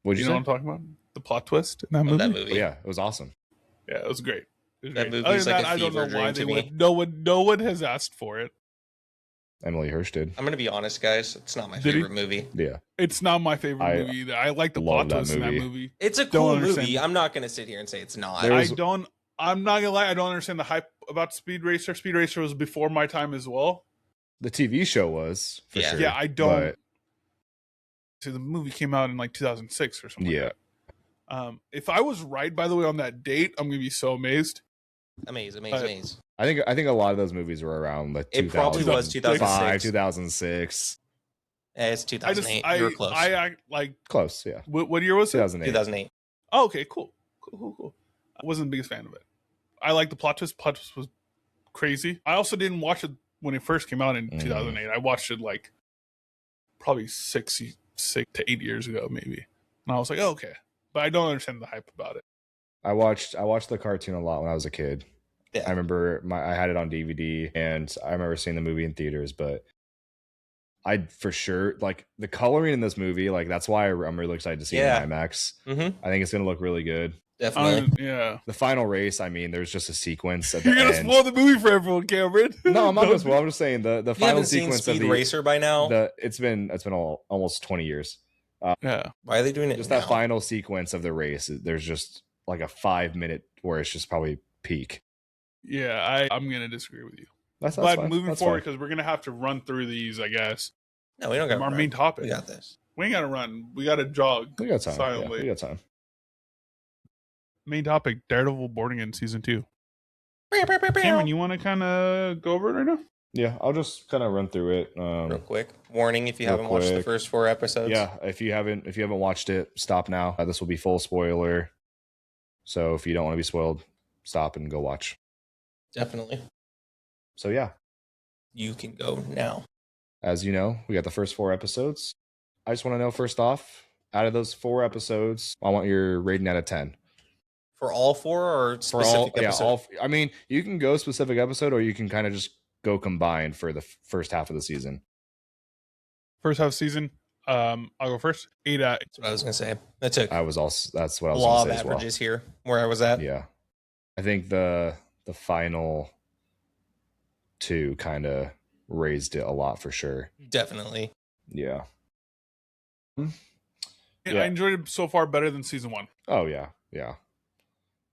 What'd you know say? what I'm talking about? The plot twist in that of movie? that movie. Oh, yeah, it was awesome. Yeah, it was great. That movie Other is than like that, a I don't know fever why dream they to me. would. No one has asked for it. Emily Hirsch did. I'm gonna be honest, guys. It's not my Did he? favorite movie. Yeah. It's not my favorite I movie either. I like the love plot that twist in that movie. movie. It's a Don't cool understand. movie. I'm not gonna sit here and say it's not. There was- I'm not gonna lie. I don't understand the hype about Speed Racer. Speed Racer was before my time as well. The TV show was, for Yeah. sure. Yeah, I don't. But See, the movie came out in like 2006 or something. yeah. Like that. If I was right, by the way, on that date, I'm gonna be so amazed. Amaze. I think a lot of those movies were around the It probably was 2005, 2006. 2006. It's 2008. You were close. I like. Close, yeah. What year was it? 2008. 2008. Oh, okay, cool. I wasn't the biggest fan of it. I like the plot twist. Plot twist was crazy. I also didn't watch it when it first came out in 2008. I watched it like probably 6 to 8 years ago, maybe. And I was like, oh, okay. But I don't understand the hype about it. I watched the cartoon a lot when I was a kid. Yeah. I remember I had it on DVD, and I remember seeing the movie in theaters, but I for sure like the coloring in this movie. Like that's why I'm really excited to see it in IMAX. Mm-hmm. I think it's gonna look really good. Definitely. Yeah. The final race. I mean, there's just a sequence at You're the gonna end. spoil the movie for everyone, Cameron. No, I'm not gonna spoil. I'm just saying the You final haven't seen sequence Speed of the Racer by now. it's been almost 20 years. Yeah. Why are they doing it? Just now? that final sequence of the race. There's just like a 5-minute where it's just probably peak. Yeah, I'm gonna disagree with you. That's But fine. moving That's forward, fine. because we're gonna have to run through these, I guess. No, we don't got Our main topic. We got this. We ain't gotta run. We gotta jog. We got time. Silently. Yeah, we got time. Main topic: Daredevil Boarding in season 2. Cameron, you want to kind of go over it right now? Yeah, I'll just kind of run through it. Real quick. Warning: if you real haven't watched the quick. first 4 episodes. Yeah, if you haven't watched it, stop now. This will be full spoiler. So if you don't want to be spoiled, stop and go watch. Definitely. So yeah, You can go now. as you know, we got the first 4 episodes. I just want to know first off, out of those 4 episodes, I want your rating out of 10. For all 4 or For specific episode? all. I mean, you can go specific episode, or you can kind of just go combined for the first half of the season. First half season. I'll go first. 8 out. That's what I was going to say. That's a That's what I was law going of to say as well. averages here, where I was at. Yeah, I think the final 2 kind of raised it a lot for sure. Definitely. Yeah. I Yeah. enjoyed it so far better than season 1. Oh yeah, yeah.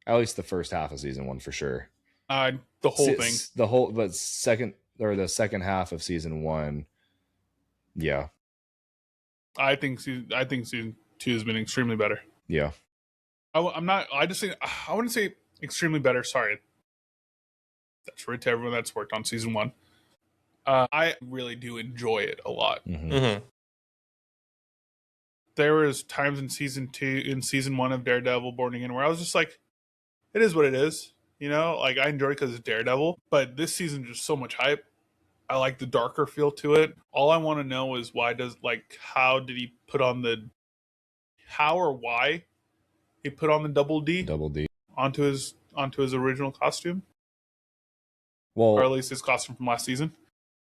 At least the first half of season 1 for sure. The whole thing. The second half of season 1. Yeah, I think season 2 has been extremely better. yeah. I'm not. I just think I wouldn't say extremely better. Sorry, that's rude to everyone that's worked on season 1. I really do enjoy it a lot. Mhm. Mm-hmm. There was times in season 1 of Daredevil Boarding In where I was just like, it is what it is. You know, like I enjoy it because it's Daredevil, but this season just so much hype. I like the darker feel to it. All I want to know is how did he put on why he put on the double D onto his original costume, or at Well, least his costume from last season.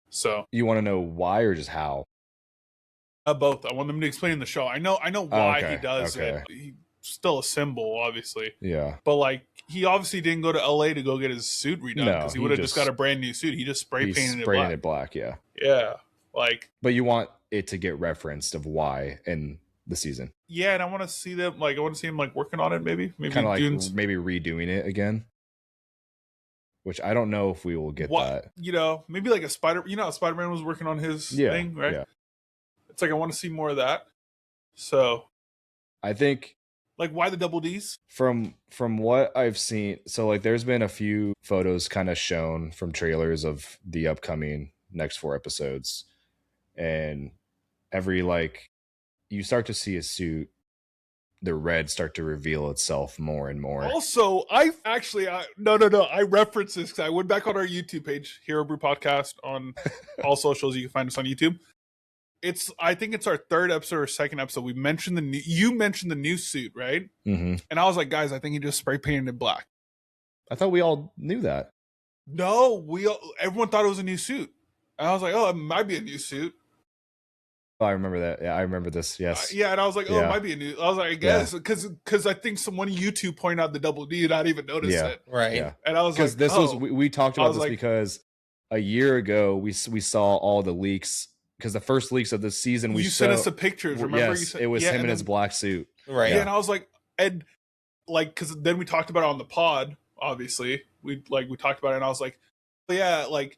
So you want to know why or just how? both. I want them to explain in the show. I know why okay, he does okay. it. He's still a symbol, obviously, Yeah. but like he obviously didn't go to LA to go get his suit redone No, because he he would have just just- got a brand new suit. He just He's painted spraying it black. it black, yeah. Yeah, like But you want it to get referenced of why in the season. Yeah, and I want to see them. Like, I want to see him like working on it. Maybe Kind of like doing maybe redoing it again. Which I don't know if we will get that. Maybe like a Spider. You know, how Spider-Man was working on his thing, right? Yeah. It's like I want to see more of that. So I think, like, why the double D's? From what I've seen, so like there's been a few photos kind of shown from trailers of the upcoming next 4 episodes, and every like you start to see a suit, the red start to reveal itself more and more. Also, I reference this because I went back on our YouTube page, Hero Brew Podcast, on all socials. You can find us on YouTube. I think it's our 3rd episode or 2nd episode. You mentioned the new suit, right? Mm-hmm. And I was like, guys, I think he just spray painted it black. I thought we all knew that. No, everyone thought it was a new suit. And I was like, oh, it might be a new suit. Oh, I remember that. Yeah, I remember this. Yes. Yeah, and I was like, it might be a new. I was like, I guess because I think someone YouTube pointed out the double D and I didn't even notice it. Right. Yeah. And I was like, this was we talked about this because a year ago we saw all the leaks, because the first leaks of the season you sent us the pictures. Remember? Yes, it was him in his black suit. Right. Yeah, and I was like, because then we talked about it on the pod. Obviously, we talked about it, and I was like, yeah, like,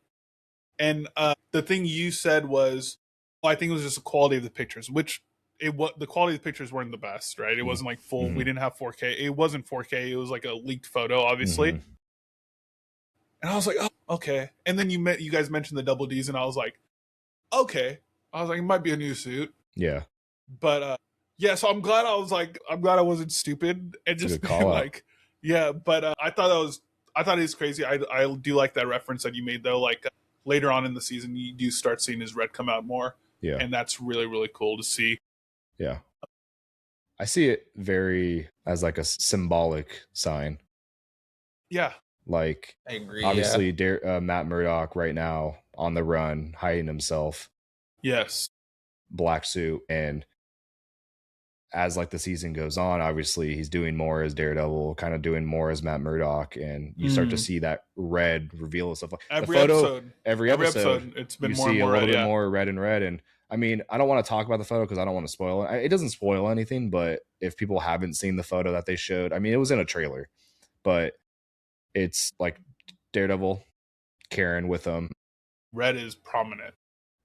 and the thing you said was, well, I think it was just the quality of the pictures, which the quality of the pictures weren't the best, right? It wasn't like full. Mm-hmm. We didn't have 4K. It wasn't 4K. It was like a leaked photo, obviously. Mm-hmm. And I was like, oh, okay. And then you guys mentioned the double D's, and I was like, okay. I was like, it might be a new suit. Yeah. But yeah, so I'm glad I wasn't stupid and just being like, yeah. But I thought it was crazy. I do like that reference that you made though. Like later on in the season, you do start seeing his red come out more. Yeah. And that's really, really cool to see. Yeah. I see it very as like a symbolic sign. Yeah. Like, I agree. Obviously, Matt Murdock right now on the run, hiding himself. Yes. Black suit. And as like the season goes on, obviously he's doing more as Daredevil, kind of doing more as Matt Murdock, and you start to see that red reveal and stuff. Every episode, it's been more and more a little bit more red and red. And I mean, I don't want to talk about the photo because I don't want to spoil it. It doesn't spoil anything, but if people haven't seen the photo that they showed, I mean, it was in a trailer, but it's like Daredevil, Karen with him. Red is prominent.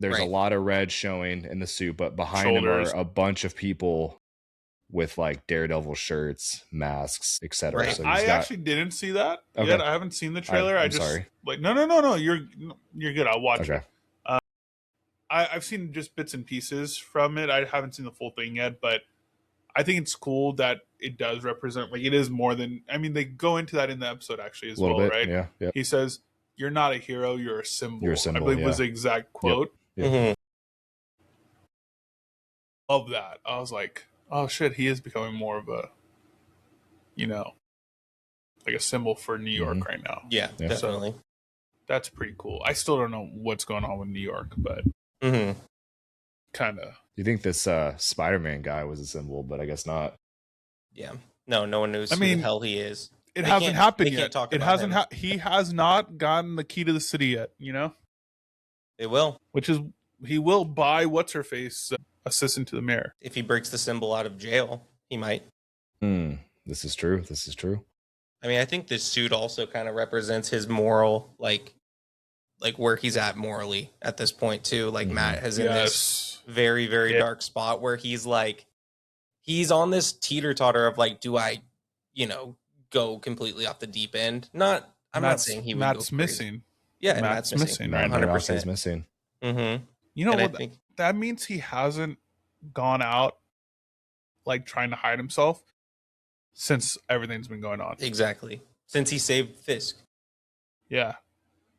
There's a lot of red showing in the suit, but behind him are a bunch of people with like Daredevil shirts, masks, etc. Right. So I actually didn't see that yet. I haven't seen the trailer. I'm sorry. Like no. You're good. I'll watch it. I've seen just bits and pieces from it. I haven't seen the full thing yet, but I think it's cool that it does represent, like, it is more than. I mean, they go into that in the episode actually as well, right? Yeah. He says, "You're not a hero. You're a symbol." You're a symbol. I believe was the exact quote. Yep. Mm-hmm. Love that. I was like, oh shit, he is becoming more of a, like a symbol for New York right now. Yeah, definitely. So that's pretty cool. I still don't know what's going on with New York, but kind of. You think this Spider-Man guy was a symbol, but I guess not. Yeah. No one knows who the hell he is. It hasn't happened yet. It hasn't. He has not gotten the key to the city yet. It will. Which is, he will buy what's her face assistant to the mayor. If he breaks the symbol out of jail, he might. This is true. I mean, I think this suit also kind of represents his moral, like where he's at morally at this point too. Like Matt has in this very, very dark spot where he's like, he's on this teeter-totter of like, do I, go completely off the deep end? I'm not saying he would. Matt's go missing. Yeah, Matt's missing. 100% is missing. Mm-hmm. You know what? That means he hasn't gone out like trying to hide himself since everything's been going on. Exactly. Since he saved Fisk. Yeah.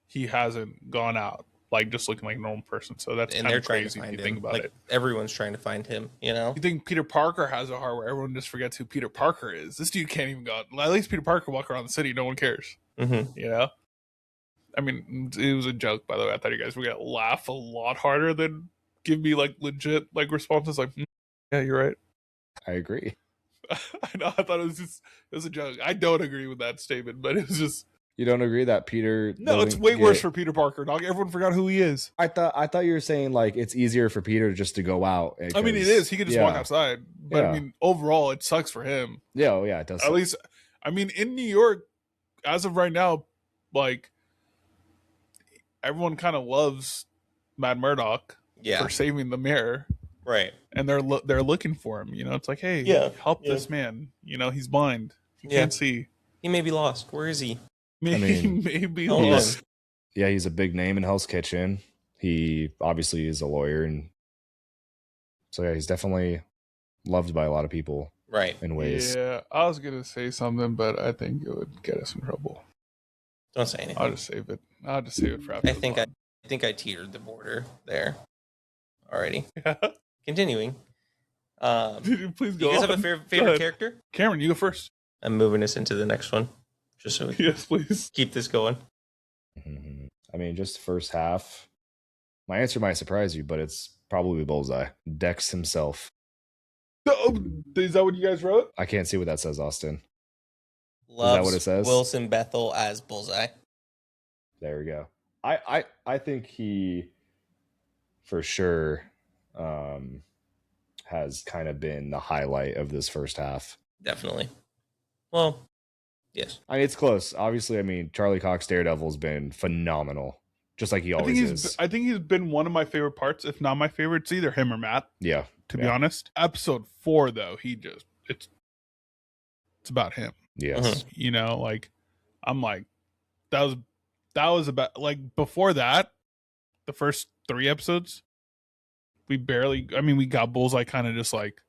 He hasn't gone out like just looking like a normal person. So that's kind of crazy if you think about it. Everyone's trying to find him, You think Peter Parker has a heart where everyone just forgets who Peter Parker is? This dude can't even go out. At least Peter Parker walk around the city. No one cares. Mm-hmm. I mean, it was a joke, by the way. I thought you guys were going to laugh a lot harder than give me like legit like responses like, yeah, you're right. I agree. I know. I thought it was a joke. I don't agree with that statement, but it was just. You don't agree that Peter? No, it's way worse for Peter Parker, dog. Everyone forgot who he is. I thought you were saying like it's easier for Peter just to go out. I mean, it is. He could just walk outside. But I mean, overall, it sucks for him. Yeah, it does. At least, I mean, in New York, as of right now, like everyone kind of loves Matt Murdock for saving the mirror. Right. And they're looking for him. You know, it's like, hey, help this man. You know, he's blind. He can't see. He may be lost. Where is he? Maybe lost. Yeah, he's a big name in Hell's Kitchen. He obviously is a lawyer, and so yeah, he's definitely loved by a lot of people. Right. In ways. Yeah, I was gonna say something, but I think it would get us in trouble. Don't say anything. I'll just save it for after. I think I teetered the border there already. Continuing. Please go. Do you guys have a favorite character? Cameron, you go first. I'm moving us into the next one, just so we can please keep this going. I mean, just the first half. My answer might surprise you, but it's probably Bullseye. Dex himself. Oh, is that what you guys wrote? I can't see what that says, Austin. Loves is that what it says? Wilson Bethel as Bullseye. There we go. I think he, for sure, has kind of been the highlight of this first half. Definitely. Well, yes. I mean, it's close. Obviously, I mean, Charlie Cox Daredevil's been phenomenal, just like he always is. I think he's been one of my favorite parts, if not my favorite. It's either him or Matt. Yeah. To be honest. Episode 4, though, it's about him. Yes. You know, like, I'm like, that was about, like, before that, the first 3 episodes, we got Bullseye kind of just like,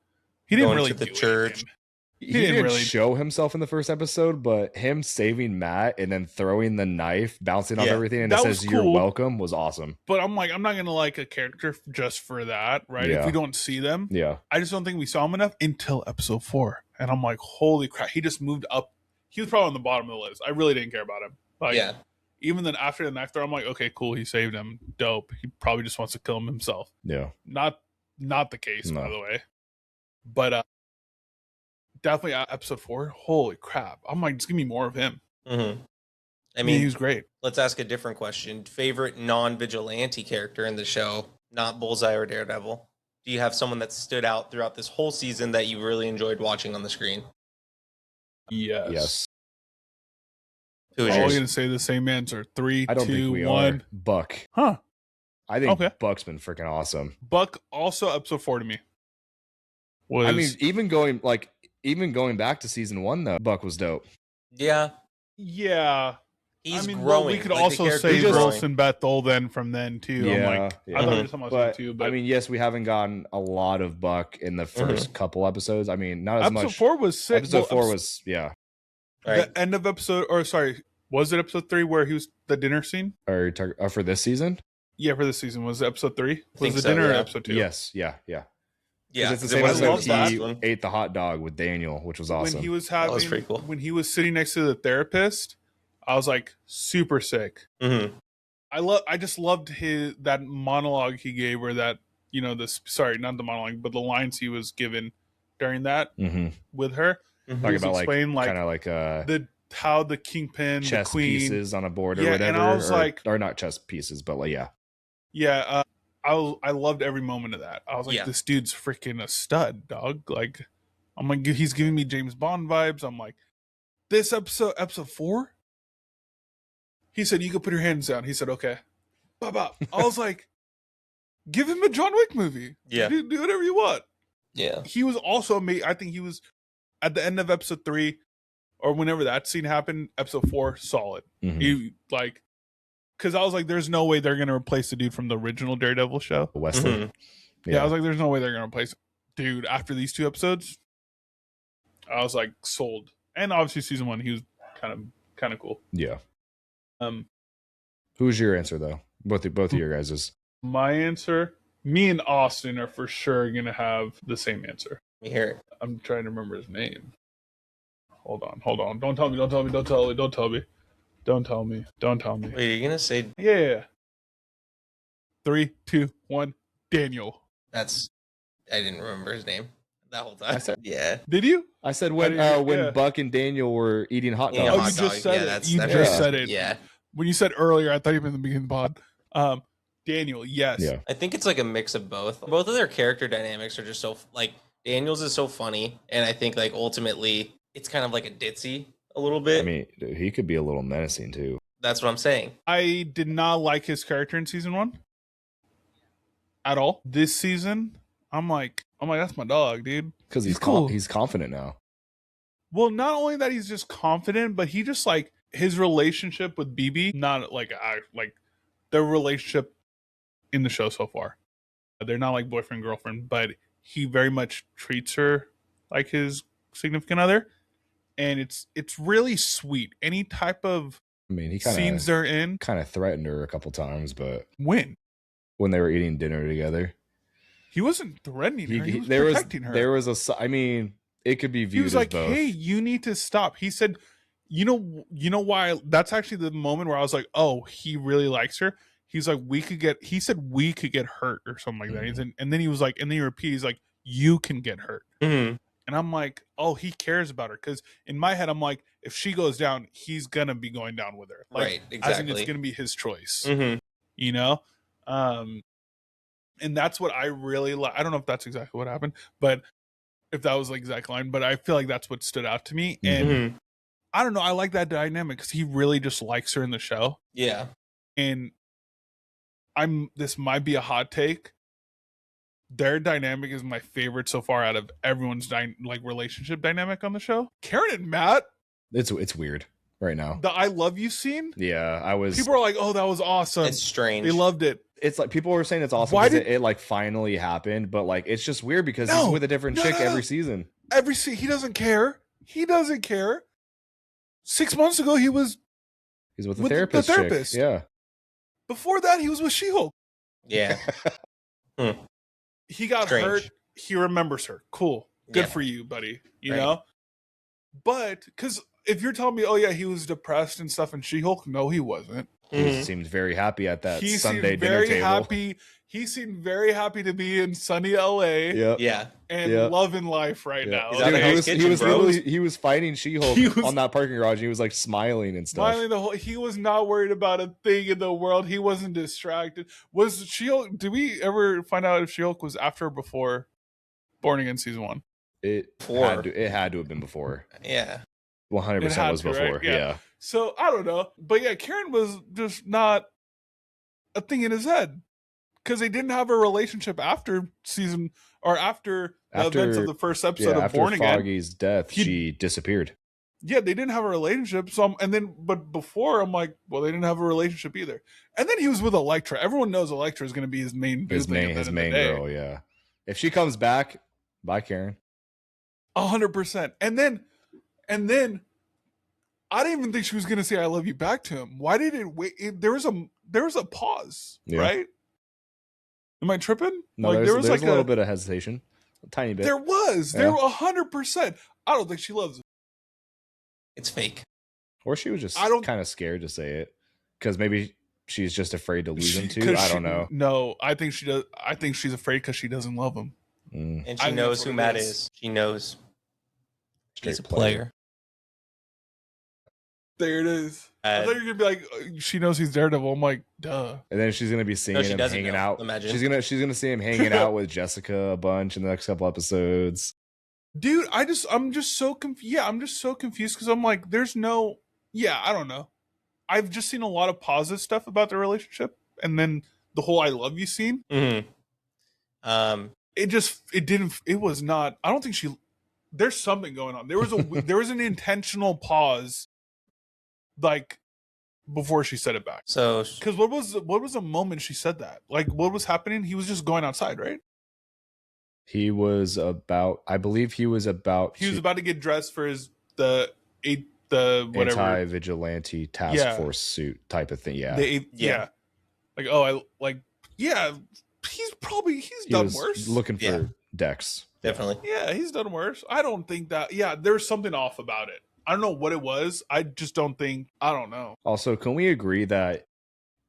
he didn't really do the church. Anything. He didn't really show himself in the first episode, but him saving Matt and then throwing the knife, bouncing off everything, and it says "You're welcome" was awesome. But I'm like, I'm not gonna like a character just for that, right? Yeah. If we don't see them, I just don't think we saw him enough until episode 4, and I'm like, holy crap, he just moved up. He was probably on the bottom of the list. I really didn't care about him. Like, even then after the knife throw, I'm like, okay, cool, he saved him, dope. He probably just wants to kill him himself. Yeah, not the case, by the way. But definitely episode 4. Holy crap! I'm like, just give me more of him. Mm-hmm. I mean, he's great. Let's ask a different question. Favorite non-vigilante character in the show, not Bullseye or Daredevil. Do you have someone that stood out throughout this whole season that you really enjoyed watching on the screen? Yes. Who is yours? yours? I'm gonna say the same answer. 3, I don't 2, think we 1. are. Buck. Huh. I think Buck's been freaking awesome. Buck also episode 4 to me. I mean, even going back to season 1 though, Buck was dope. Yeah. He's growing. Well, we could also say Wilson Bethel then from then too. Yeah, I'm like, I thought you were talking about season 2, but I mean, yes, we haven't gotten a lot of Buck in the first couple episodes. I mean, not as much. Episode 4 was sick. Episode 4 was The end of episode, or sorry, was it episode 3 where he was the dinner scene? Or for this season? Yeah, for this season was it episode 3? Was the dinner or episode 2? Yes, yeah. Yeah, it's the same episode he ate the hot dog with Daniel, which was awesome. When he was that was pretty cool. When he was sitting next to the therapist, I was like super sick. Mm-hmm. I just loved that monologue he gave, or that, you know, not the monologue, but the lines he was given during that with her. Mm-hmm. Talking about kind of like how the kingpin, chess the queen, pieces on a board or whatever. And I was or not chess pieces, but like I loved every moment of that. I was like, this dude's freaking a stud, dog. Like, I'm like, he's giving me James Bond vibes. I'm like, this episode 4, he said, you could put your hands down. He said, okay. Bop. I was like, give him a John Wick movie. Yeah. Do whatever you want. Yeah. He was also amazing. I think he was at the end of episode 3, or whenever that scene happened, episode 4, solid. He because I was like, there's no way they're going to replace the dude from the original Daredevil show. Wesley. Yeah, I was like, there's no way they're going to replace dude after these 2 episodes. I was like, sold. And obviously season 1, he was kind of cool. Yeah. Who's your answer though? Both of your guys's. My answer, me and Austin are for sure going to have the same answer. Let me hear it. I'm trying to remember his name. Hold on. Don't tell me. Wait, are you gonna say? Yeah. 3, 2, 1. Daniel. I didn't remember his name. that whole time. I said- Yeah. Did you? I said I when didn't- when yeah. Buck and Daniel were eating hot Yeah, dogs. Oh, hot you just dog. said Yeah, it. that's- You that just makes- said it. Yeah. When you said earlier, I thought you meant in the beginning of the pod. Daniel, yes. Yeah. I think it's like a mix of both. Both of their character dynamics are just so like Daniel's is so funny, and I think like ultimately it's kind of like a ditzy a little bit. I mean, dude, he could be a little menacing too. That's what I'm saying. I did not like his character in season 1 at all. This season, I'm like, that's my dog, dude. Because He's he's cool. he's confident now. Well, not only that he's just confident, but he just like his relationship with BB, not like their relationship in the show so far. They're not like boyfriend girlfriend, but he very much treats her like his significant other, and it's really sweet. Any type of I mean, he scenes they're in, kind of threatened her a couple times, but when when they were eating dinner together, he wasn't threatening her, he was there protecting her. There was I mean, it could be viewed He was as like, both. "Hey, you need to stop." He said, "You know why?" That's actually the moment where I was like, "Oh, he really likes her." He's like, we could get hurt or something like that. He's and then he was like, and then he repeats, he's like, "You can get hurt." Mm-hmm. And I'm like, "Oh, he cares about her." Because in my head, I'm like, if she goes down, he's gonna be going down with her. Like, Right, as in exactly. it's gonna be his choice. Mm-hmm. You know, and that's what I really like. I don't know if that's exactly what happened, but if that was the exact line, but I feel like that's what stood out to me. And Mm-hmm. I don't know, I like that dynamic because he really just likes her in the show. Yeah. And this might be a hot take. Their dynamic is my favorite so far out of everyone's relationship dynamic on the show. Karen and Matt, It's weird right now. the "I love you" scene. Yeah, I was. People are like, "Oh, that was awesome." It's strange. They loved it. It's like people were saying it's awesome Why because did- it like finally happened, but like it's just weird because No, he's with a different no, chick no, no. every season. Every scene, he doesn't care. He doesn't care. 6 months ago, he was. He's with a With the therapist. therapist. Chick. Yeah. Before that, he was with She-Hulk. Yeah. He got Strange. hurt. He remembers her. Cool. Good Yeah. for you, buddy. You Right. know? But, because if you're telling me, oh, yeah, he was depressed and stuff in She-Hulk, no, he wasn't. He Mhm. seemed very happy at that He Sunday seemed dinner very table. happy. He seemed very happy to be in sunny LA Yep. Yeah. and Yep. loving life right Yeah. now. He's out Dude, of he Hell's was Kitchen, bro. literally he was fighting She-Hulk He was- on that parking garage. And he was like smiling and stuff. Finally, he was not worried about a thing in the world. He wasn't distracted. Was She-Hulk? Did we ever find out if She-Hulk was after or before Born Again season 1? It Before. had to have been before. Yeah. 100% had was to, right? before. Yeah. Yeah. So I don't know, but yeah, Karen was just not a thing in his head because they didn't have a relationship after season or after the events of the first episode of after Born Again. Foggy's death, she disappeared. Yeah, they didn't have a relationship. So but before I'm like, well, they didn't have a relationship either. And then he was with Elektra. Everyone knows Elektra is going to be his main boo His thing at the main end of the day. girl, yeah. If she comes back, bye Karen. 100%. And then I didn't even think she was going to say "I love you" back to him. Why did it wait? There was a pause, Yeah. right? Am I tripping? No, like there's a little bit of hesitation, a tiny bit. There was. Yeah. There 100%. I don't think she loves him. It's fake. Or she was just I don't- kind of scared to say it because maybe she's just afraid to lose him too. 'Cause I she- don't know. No, I think she does. I think she's afraid because she doesn't love him. Mm, And I she think knows that's who what it Matt is. is. She knows. straight He's a player. There it is. I thought you were gonna be like, she knows he's Daredevil. I'm like, duh. And then she's gonna be seeing she him doesn't hanging know. out. Imagine. She's gonna see him hanging out with Jessica a bunch in the next couple episodes. Dude, I'm just so confused. Yeah, I'm just so confused because I'm like, there's no. Yeah, I don't know. I've just seen a lot of positive stuff about their relationship, and then the whole "I love you" scene. Mm-hmm. It was not. I don't think she. There's something going on. There was there was an intentional pause, like before she said it back. So Because what was the moment she said that? Like, what was happening? He was just going outside, right? He was about, I believe he was about He was about to get dressed for the whatever anti-vigilante task Yeah. force suit type of thing. Yeah. yeah. Like, oh, I like, yeah. He's He done was worse. looking for Yeah. Dex. definitely. Yeah, he's done worse. I don't think that. Yeah, there's something off about it. I don't know what it was. I just don't think. I don't know. Also, can we agree that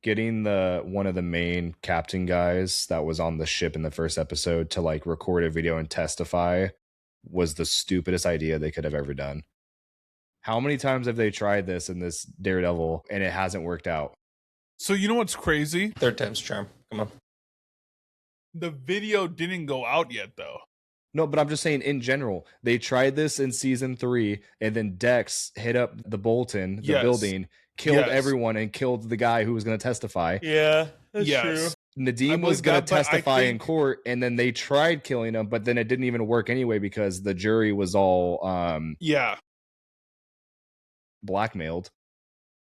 getting one of the main captain guys that was on the ship in the first episode to like record a video and testify was the stupidest idea they could have ever done. How many times have they tried this in this Daredevil and it hasn't worked out? So you know what's crazy? Third time's charm. Come on. The video didn't go out yet, though. No, but I'm just saying in general, they tried this in season 3, and then Dex hit up the Bolton, the building, killed everyone, and killed the guy who was going to testify. Yeah, that's true. Nadeem was going to testify in court, and then they tried killing him, but then it didn't even work anyway because the jury was all blackmailed.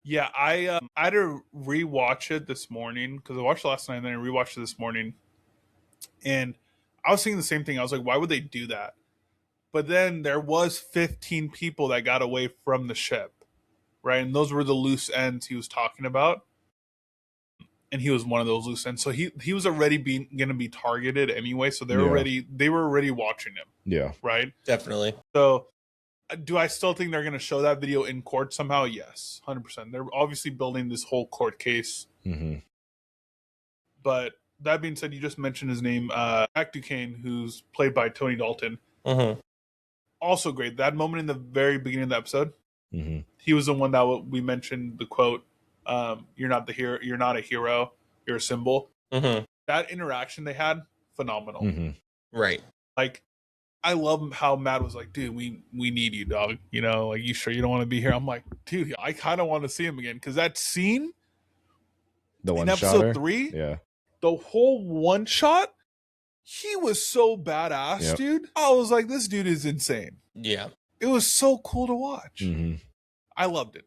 Yeah, I had to rewatch it this morning because I watched it last night and then I rewatched it this morning. And I was thinking the same thing. I was like, why would they do that? But then there was 15 people that got away from the ship, right? And those were the loose ends he was talking about. And he was one of those loose ends. So he was already going to be targeted anyway. So they were already watching him. Yeah. Right? Definitely. So do I still think they're going to show that video in court somehow? Yes, 100%. They're obviously building this whole court case. Mm-hmm. But that being said, you just mentioned his name, Mac Duquesne, who's played by Tony Dalton. Mm-hmm. Also great. That moment in the very beginning of the episode, he was the one that we mentioned the quote, "You're not the hero. You're not a hero. You're a symbol." Mm-hmm. That interaction they had, phenomenal. Mm-hmm. Right. Like, I love how Matt was like, "Dude, we need you, dog. You know, like, you sure you don't want to be here?" I'm like, "Dude, I kind of want to see him again," because that scene, the one in episode 3, the whole one shot, he was so badass, dude. I was like, this dude is insane. Yeah. It was so cool to watch. Mm-hmm. I loved it.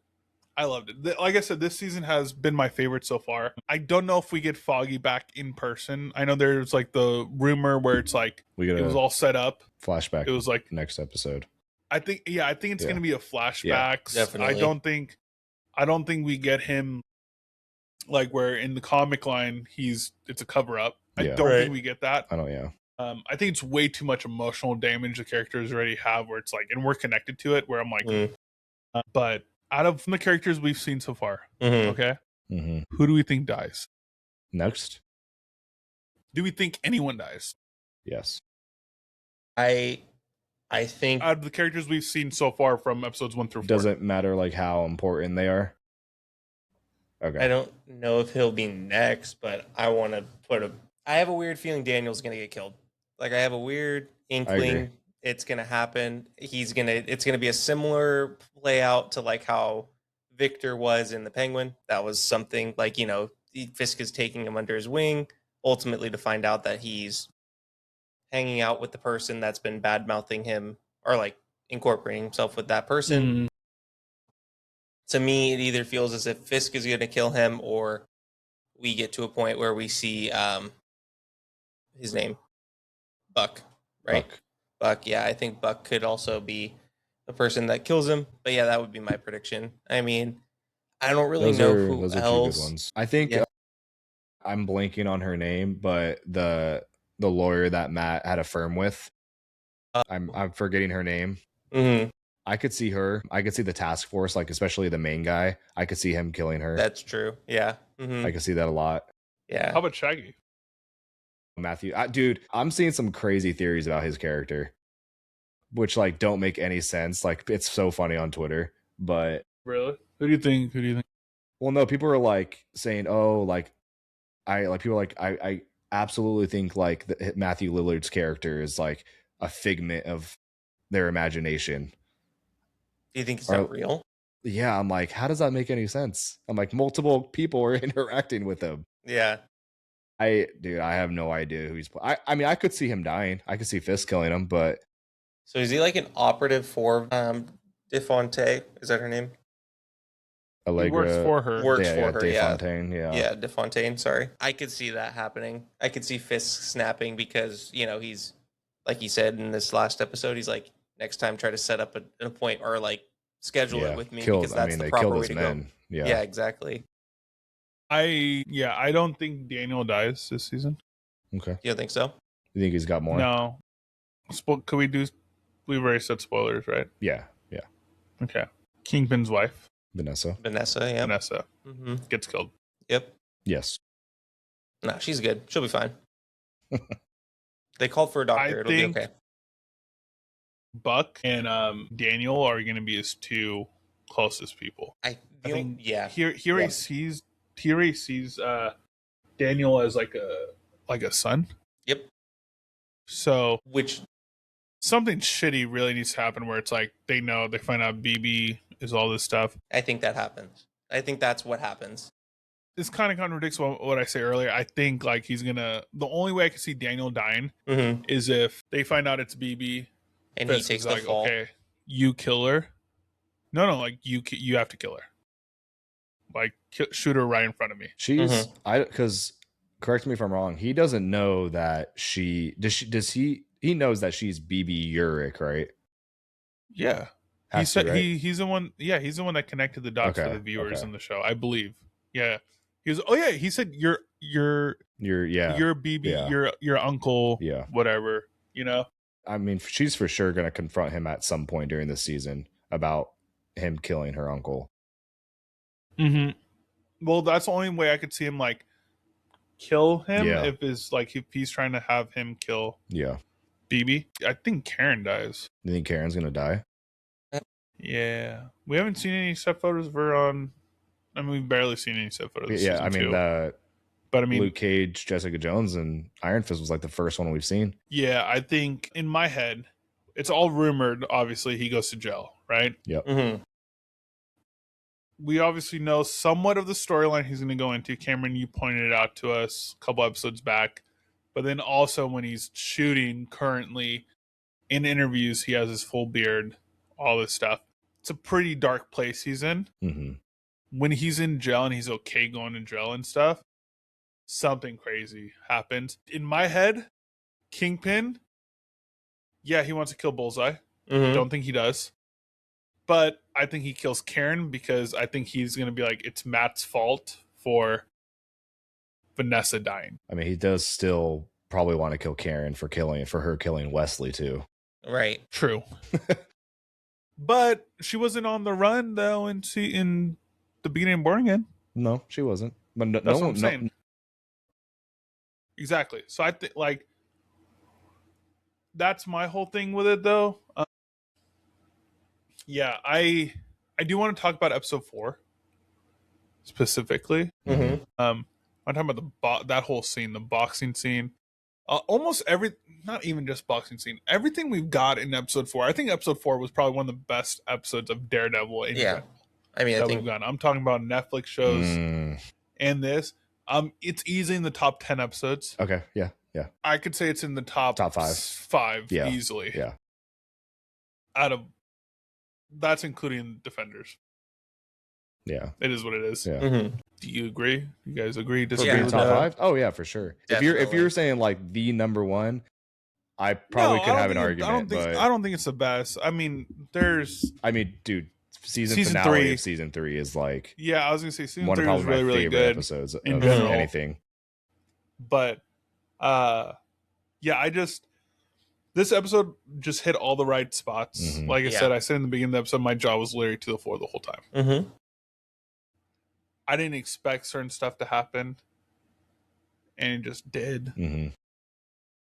Like I said, this season has been my favorite so far. I don't know if we get Foggy back in person. I know there's like the rumor where it's like it was all set up. Flashback. It was like next episode. I think it's going to be a flashback. Yeah, definitely. I don't think we get him like where in the comic line it's a cover up. I don't think we get that. I don't. Yeah. I think it's way too much emotional damage the characters already have, where it's like, and we're connected to it. Where I'm like, but out of the characters we've seen so far, okay, who do we think dies next? Do we think anyone dies? Yes. I think out of the characters we've seen so far from episodes 1 through 4, doesn't matter like how important they are. Okay. I don't know if he'll be next, but I want to I have a weird feeling Daniel's going to get killed. Like, I have a weird inkling it's going to happen. It's going to be a similar layout to like how Victor was in the Penguin. That was something like, you know, Fisk is taking him under his wing, ultimately to find out that he's hanging out with the person that's been bad-mouthing him, or like incorporating himself with that person. To me, it either feels as if Fisk is going to kill him, or we get to a point where we see his name, Buck, right? Buck, yeah. I think Buck could also be the person that kills him. But yeah, that would be my prediction. I mean, I don't really know who else. Those are 2 good ones. I think I'm blanking on her name, but the lawyer that Matt had a firm with, I'm forgetting her name. Mm-hmm. I could see her. I could see the task force, like especially the main guy. I could see him killing her. That's true. Yeah. I could see that a lot. Yeah. How about Shaggy? Matthew, dude, I'm seeing some crazy theories about his character, which like don't make any sense. Like, it's so funny on Twitter, but really, who do you think? Well, no, people are like saying, "Oh, like I absolutely think like Matthew Lillard's character is like a figment of their imagination." Do you think it's not real? Yeah, I'm like, how does that make any sense? I'm like, multiple people are interacting with him. Yeah. I have no idea who he's. I mean, I could see him dying. I could see Fisk killing him, but. So is he like an operative for DeFonte? Is that her name? Allegra, he works for her. DeFontaine, Yeah, DeFontaine, sorry. I could see that happening. I could see Fisk snapping because, you know, he's, like he said in this last episode, he's like, next time try to set up an appointment or like schedule it with me because that's the proper way to go. Yeah, exactly. I don't think Daniel dies this season. Okay. You don't think so? You think he's got more? No. Could we do? We've already said spoilers, right? Yeah. Okay. Kingpin's wife, Vanessa, yeah. Gets killed. Yep. Yes. No, she's good. She'll be fine. They called for a doctor. It'll be okay. Buck and Daniel are going to be his two closest people. I think Here sees Daniel as like a son. Yep. So which something shitty really needs to happen where it's like they find out BB is all this stuff. I think that happens. I think that's what happens. This kind of contradicts what I say earlier. I think like the only way I can see Daniel dying is if they find out it's BB and Fisk he takes the fall. Okay, you kill her. No, like you have to kill her. Like shoot her right in front of me. She's because correct me if I'm wrong. He doesn't know that he knows that she's BB Urich, right? Yeah. He's the one. Yeah, he's the one that connected the dots for the viewers in the show, I believe. Yeah. He was. Oh yeah. He said your BB, your uncle. Yeah. Whatever. You know. I mean, she's for sure going to confront him at some point during this season about him killing her uncle. Well, that's the only way I could see him like kill him if he's trying to have him kill. Yeah. BB. I think Karen dies. You think Karen's going to die? Yeah. We haven't seen any set photos of her on. I mean, we've barely seen any set photos. Yeah, I mean, Luke Cage, Jessica Jones, and Iron Fist was like the first one we've seen. Yeah, I think in my head, it's all rumored. Obviously, he goes to jail, right? Yep. We obviously know somewhat of the storyline he's going to go into. Cameron, you pointed it out to us a couple episodes back. But then also when he's shooting currently in interviews, he has his full beard, all this stuff. It's a pretty dark place he's in. When he's in jail and he's okay going to jail and stuff, something crazy happens. In my head, Kingpin, yeah, he wants to kill Bullseye. Don't think he does. But I think he kills Karen because I think he's going to be like, it's Matt's fault for Vanessa dying. I mean, he does still probably want to kill Karen for her killing Wesley too. Right. True. But she wasn't on the run though in the beginning of Born Again. No, she wasn't. But that's what I'm saying. Exactly. So I think like that's my whole thing with it though. Yeah, I do want to talk about episode 4 specifically. I'm talking about that whole scene, the boxing scene. Almost not even just boxing scene, everything we've got in episode 4. I think episode 4 was probably one of the best episodes of Daredevil in general. I mean, I think we've got. I'm talking about Netflix shows and this. It's easily in the top 10 episodes. Okay, yeah. I could say it's in the top 5 easily. Yeah. That's including Defenders. Yeah. It is what it is. Yeah. Do you agree? You guys agree? Disagree with top that? 5? Oh yeah, for sure. Definitely. If you're saying like the number one, I probably could have an argument. I don't think it's the best. I mean, dude, season finale 3 of season 3 is like I was gonna say season one 3 of probably was really, my really favorite good episodes in of general. anything. But this episode just hit all the right spots. Like I said in the beginning of the episode, my jaw was literally to the floor the whole time. I didn't expect certain stuff to happen, and it just did.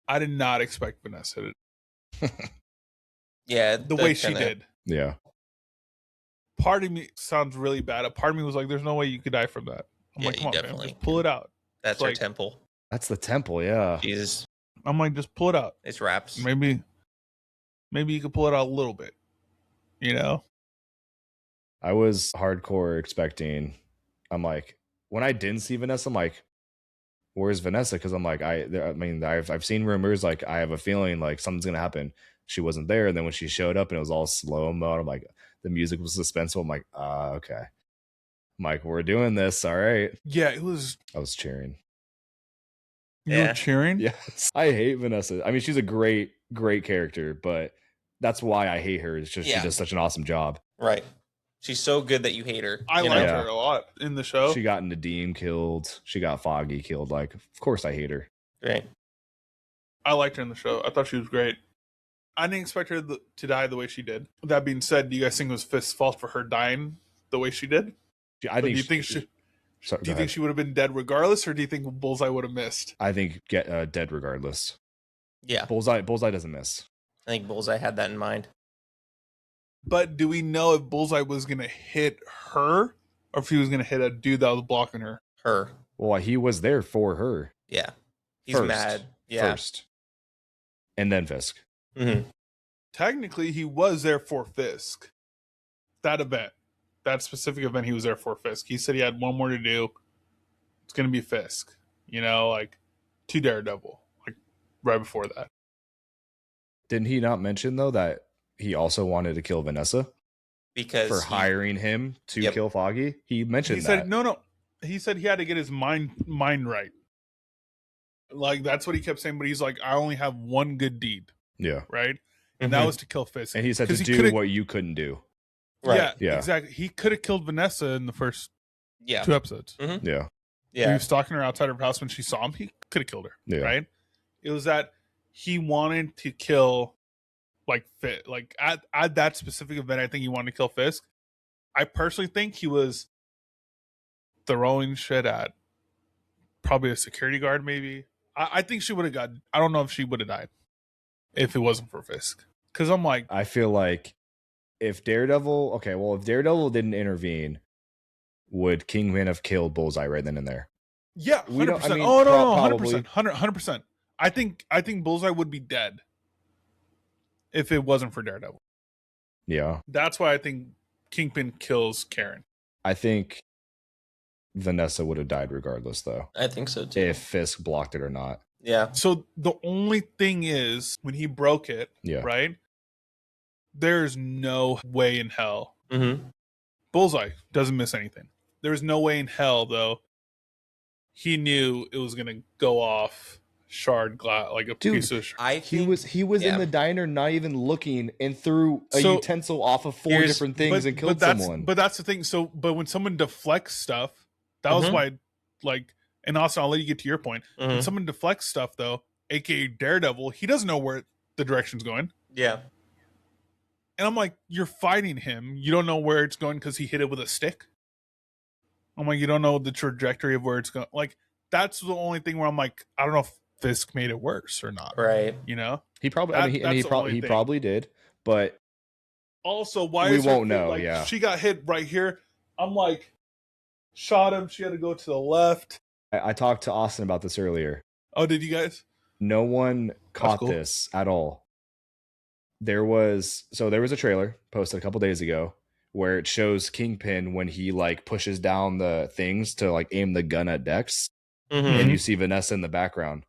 I did not expect Vanessa to. The way she did. Yeah. Part of me sounds really bad. A part of me was like, "There's no way you could die from that." I'm like, "Come on, man, just pull it out." That's her temple. That's the temple. Yeah. Jesus. I'm like, just pull it out. It's wraps. Maybe you could pull it out a little bit. You know. I was hardcore expecting. I'm like, when I didn't see Vanessa, I'm like, where's Vanessa? Because I'm like, I've seen rumors, like I have a feeling like something's gonna happen. She wasn't there, and then when she showed up and it was all slow mo, I'm like, the music was suspenseful. I'm like, okay. I'm like, we're doing this, all right. Yeah, it was. I was cheering. You were cheering? Yes. I hate Vanessa. I mean, she's a great character, but that's why I hate her. It's just she does such an awesome job. Right. She's so good that you hate her. I like her a lot in the show. She got Nadeem killed. She got Foggy killed. Like, of course I hate her. Right. I liked her in the show. I thought she was great. I didn't expect her to die the way she did. That being said, do you guys think it was Fisk's fault for her dying the way she did? Do you think she would have been dead regardless, or do you think Bullseye would have missed? I think dead regardless. Yeah. Bullseye doesn't miss. I think Bullseye had that in mind. But do we know if Bullseye was gonna hit her or if he was gonna hit a dude that was blocking her? Her. Well, he was there for her. Yeah. He's First. mad. Yeah. First. And then Fisk. Mm-hmm. Technically, he was there for Fisk. That event. That specific event, he was there for Fisk. He said he had one more to do. It's gonna be Fisk. You know, like to Daredevil. Like right before that. Didn't he not mention, though, that he also wanted to kill Vanessa? Because for hiring him to kill Foggy? He mentioned he said, that. No. He said he had to get his mind right. Like, that's what he kept saying, but he's like, I only have one good deed. Yeah. Right? And that was to kill Fisk. And he said to do what you couldn't do. Right. Yeah, exactly. He could have killed Vanessa in the first 2 episodes. Mm-hmm. Yeah. Yeah. He was stalking her outside her house when she saw him. He could have killed her. Yeah. Right? It was that he wanted to kill, like, at that specific event, I think he wanted to kill Fisk. I personally think he was throwing shit at probably a security guard, maybe. I think she would have gotten... I don't know if she would have died if it wasn't for Fisk. Because I'm like... I feel like if Daredevil... Okay, well, if Daredevil didn't intervene, would Kingpin have killed Bullseye right then and there? Yeah, 100%. No, 100%. 100%. I think Bullseye would be dead if it wasn't for Daredevil. Yeah. That's why I think Kingpin kills Karen. I think Vanessa would have died regardless, though. I think so, too. If Fisk blocked it or not. Yeah. So the only thing is, when he broke it, right? There's no way in hell. Mm-hmm. Bullseye doesn't miss anything. There's no way in hell, though, he knew it was going to go off shard glass, like a piece of shard. He was in the diner not even looking and threw a utensil off of 4 different things and killed someone. But that's the thing. So, but when someone deflects stuff, that was why, like, and also I'll let you get to your point. When someone deflects stuff, though, aka Daredevil, he doesn't know where the direction's going. Yeah. And I'm like, you're fighting him. You don't know where it's going because he hit it with a stick. I'm like, you don't know the trajectory of where it's going. Like, that's the only thing where I'm like, I don't know if Fisk made it worse or not. Right. You know? He probably, he probably did, but also, why we is won't know. Like, she got hit right here. I'm like, shot him. She had to go to the left. I talked to Austin about this earlier. Oh, did you guys? No one caught this at all. There was a trailer posted a couple days ago where it shows Kingpin when he like pushes down the things to like aim the gun at Dex, and you see Vanessa in the background.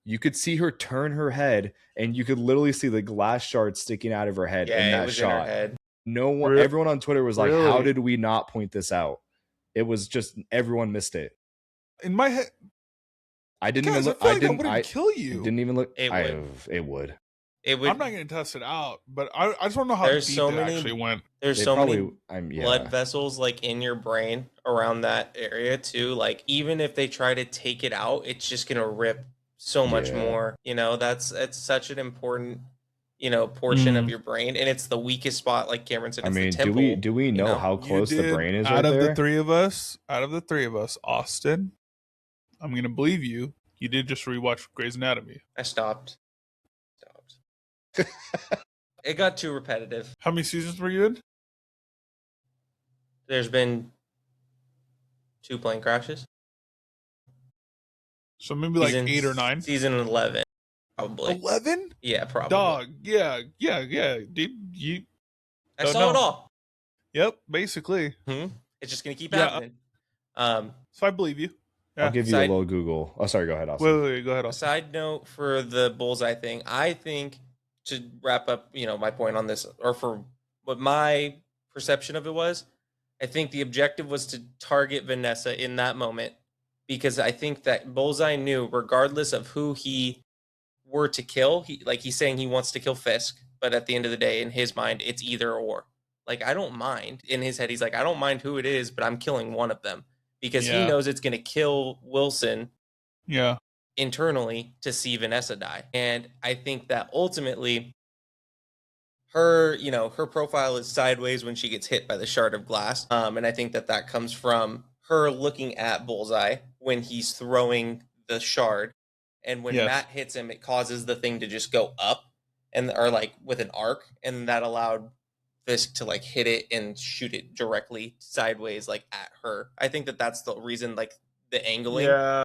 You could see her turn her head, and you could literally see the glass shard sticking out of her head in that shot. No one, everyone on Twitter was like, "How did we not point this out?" It was just everyone missed it. In my head, I didn't even look. I wouldn't kill you. Didn't even look. It would. I'm not going to test it out, but I just want to know how deep it actually went. There's many blood vessels like in your brain around that area too. Like even if they try to take it out, it's just going to rip so much more. You know, it's such an important, portion of your brain, and it's the weakest spot. Like Cameron said, it's the temple, do we know how close the brain is? Out of the three of us, Austin, I'm going to believe you. You did just rewatch Grey's Anatomy. I stopped. It got too repetitive. How many seasons were you in? There's been 2 plane crashes. So maybe like 8 or 9? Season 11, probably. 11? Yeah, probably. Dog, yeah. Dude, I saw it all. Yep, basically. It's just going to keep happening. So I believe you. Yeah. I'll give you a little Google. Oh, sorry, go ahead, Austin. Wait, go ahead, Austin. Side note for the Bullseye thing, I think, to wrap up, my point on this, or for what my perception of it was, I think the objective was to target Vanessa in that moment, because I think that Bullseye knew, regardless of who he were to kill, he's saying he wants to kill Fisk, but at the end of the day, in his mind, it's either or. Like, I don't mind. In his head, he's like, I don't mind who it is, but I'm killing one of them, because he knows it's going to kill Wilson. Yeah. Internally to see Vanessa die. And I think that ultimately her profile is sideways when she gets hit by the shard of glass. And I think that comes from her looking at Bullseye when he's throwing the shard. And when Matt hits him, it causes the thing to just go up or like with an arc. And that allowed Fisk to like hit it and shoot it directly sideways like at her. I think that's the reason, like the angling. Yeah.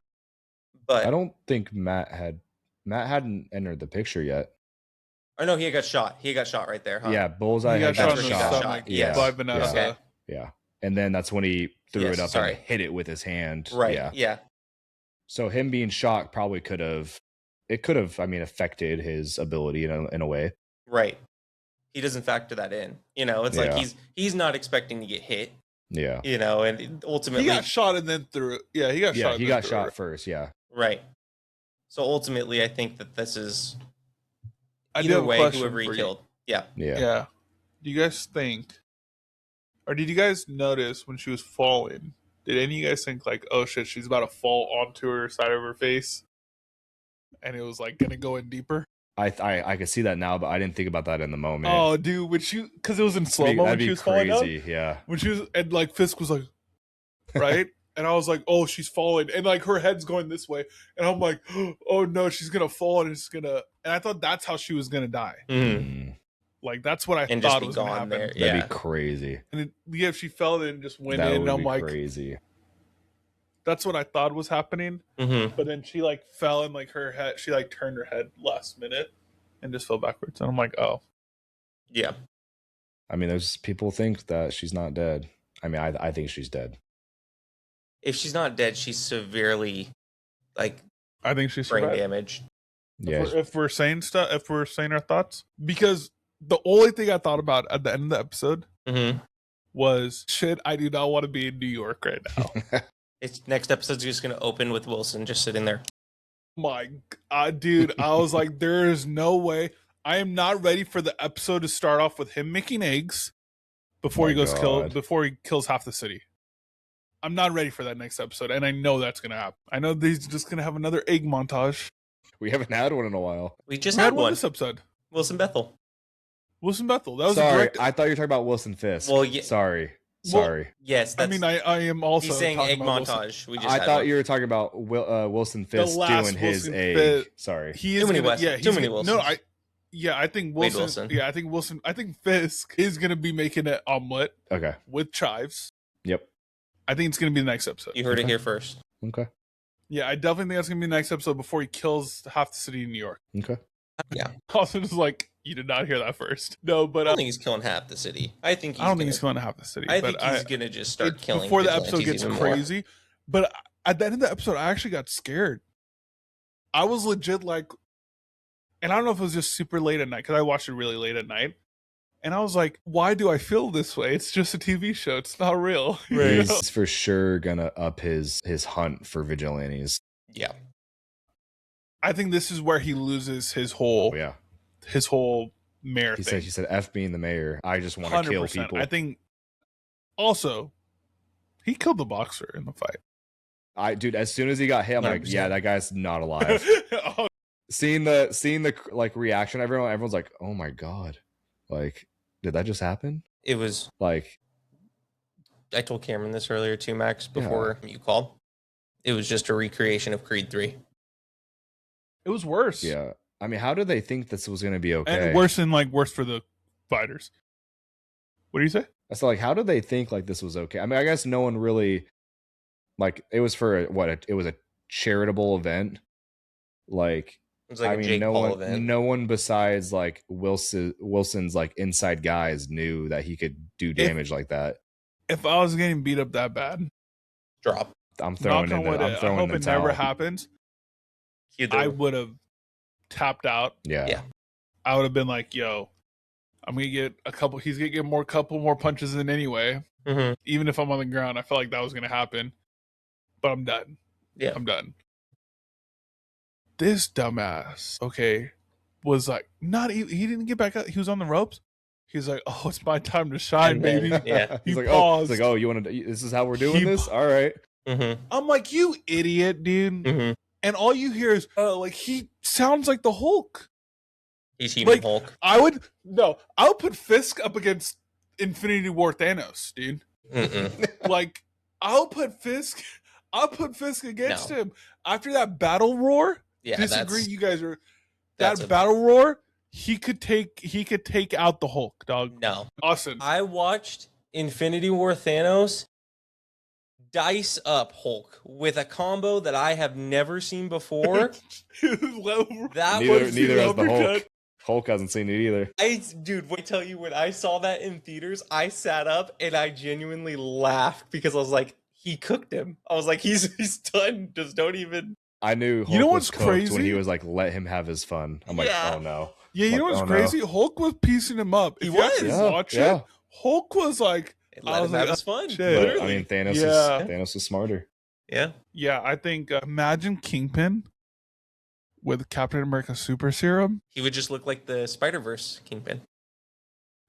But I don't think Matt hadn't entered the picture yet. Oh no, he got shot. He got shot right there, huh? Yeah, Bullseye He got had shot in the shot. stomach Yes. by Vanessa. Okay. Yeah. And then that's when he threw Yes, it up sorry. and hit it with his hand. Right. Yeah. Yeah. So him being shot probably could have, I mean, affected his ability in a way. Right. He doesn't factor that in. You know, it's like Yeah. he's not expecting to get hit. Yeah. You know, and ultimately He got shot and then threw it. Yeah, he got shot. He got shot first. Yeah. right. So ultimately, I think that this is I do either have a way, question whoever he for you. killed. Yeah. Yeah. Do you guys think, or did you guys notice when she was falling? Did any of you guys think like, oh shit, she's about to fall onto her side of her face, and it was like gonna go in deeper? I could see that now, but I didn't think about that in the moment. Oh, dude, when she, because it was in slow mo when she was falling down. Yeah. When she was, and like Fisk was like, right, and I was like, oh, she's falling, and like her head's going this way, and I'm like, oh no, she's gonna fall and it's gonna, and I thought that's how she was gonna die. Mm. Like that's what I And thought just be was gonna gone happen. there. That'd Yeah. be crazy. And it, yeah, if she fell and just went That in, would and I'm be like, crazy. that's what I thought was happening. Mm-hmm. But then she like fell and like her head, she like turned her head last minute and just fell backwards. And I'm like, oh, Yeah. I mean, there's people think that she's not dead. I mean, I think she's dead. If she's not dead, she's severely like I think she's brain survived. damaged. Yeah. If we're saying stuff, if we're saying our thoughts, because the only thing I thought about at the end of the episode Mm-hmm. was, shit, I do not want to be in New York right now. It's next episode's just gonna open with Wilson just sitting there. My God, dude, I was like, there is no way. I am not ready for the episode to start off with him making eggs before My he goes God. before he kills half the city. I'm not ready for that next episode, and I know that's gonna happen. I know he's just gonna have another egg montage. We haven't had one in a while. We just We had one one. this episode. Wilson Bethel. Wilson Bethel. That was a Sorry, direct. I thought you were talking about Wilson Fisk. Well, yeah. Sorry. Well, Sorry. Yes, I that's, mean, I am also he's saying talking egg about Wilson. montage. We just I had thought one. you were talking about Wilson Fisk last doing his Wilson egg. Fisk. Sorry. He is Too many gonna, Wilsons. yeah, he's Too many gonna- No, Wilsons. I think Wade Wilson. Wilson. Yeah, I think Wilson. I think Fisk is gonna be making an omelet Okay. with chives. Yep. I think it's gonna be the next episode. You heard it Okay. here first. Okay. Yeah, I definitely think that's gonna be the next episode before he kills half the city in New York. Okay. Austin is like, you did not hear that first. No, but I don't think he's killing half the city. I think he's I don't think gonna, he's killing half the city. I but think he's gonna just start it's killing before the episode vigilantes gets even more. crazy. But at the end of the episode, I actually got scared. I was legit like, and I don't know if it was just super late at night because I watched it really late at night. And I was like, why do I feel this way? It's just a TV show. It's not real. You know? He's for sure gonna up his hunt for vigilantes. Yeah. I think this is where he loses his whole Oh yeah. mayor He thing. said F being the mayor. I just want to kill 100%. people. I think also he killed the boxer in the fight. Dude, as soon as he got hit, I'm like, 100%. yeah, that guy's not alive. Oh, seeing the like reaction, everyone's like, oh my God. Like, did that just happen? It was. Like, I told Cameron this earlier too, Max, before you called. It was just a recreation of Creed 3. it was worse. yeah. I mean, how did they think this was gonna be okay? And worse for the fighters. What do you say? So like, how did they think like this was okay? I mean, I guess no one really like it was for it was a charitable event. Like, It was like I a mean, Jake no Paul one, event. no one besides like Wilson's like inside guys knew that he could do damage like that. If I was getting beat up that bad, Drop. I'm throwing knock in on the, wood, I'm I throwing hope the it never towel. happens. Either. I would have tapped out. Yeah. Yeah. I would have been like, yo, I'm gonna get he's gonna get couple more punches in anyway. Mhm. Even if I'm on the ground, I felt like that was gonna happen. But I'm done. Yeah. I'm done. This dumbass, okay, was like not even, he didn't get back up. He was on the ropes. He's like, oh, it's my time to shine, And then- baby. Yeah. he's He like, paused. oh, you want to? This is how we're doing He this. pa- All right. Mm-hmm. I'm like, you idiot, dude. Mm-hmm. And all you hear is, like, he sounds like the Hulk. He's human Like, Hulk. I would put Fisk up against Infinity War Thanos, dude. Mm-mm. Like, I'll put Fisk against No. him after that battle roar. Yeah, Disagree, that's you guys are that's that a- battle roar. he could take out the Hulk, dog. No. Austin. I watched Infinity War Thanos dice up Hulk with a combo that I have never seen before. That was neither has the Hulk. uppercut. Hulk hasn't seen it either. Dude, wait till you when I saw that in theaters, I sat up and I genuinely laughed because I was like, he cooked him. I was like, he's done. Just don't even. I knew Hulk You know was what's cooked crazy? when he was like, let him have his fun. I'm like, Yeah. oh no. Yeah, you Like, know what's oh, no. crazy? Hulk was piecing him up. He If you was. actually Yeah, watch yeah. it, Hulk was like, Let I him was have like, his fun. shit. But, I Literally. mean, Thanos Yeah. Thanos is smarter. Yeah. yeah, I think imagine Kingpin with Captain America super serum. He would just look like the Spider-Verse Kingpin.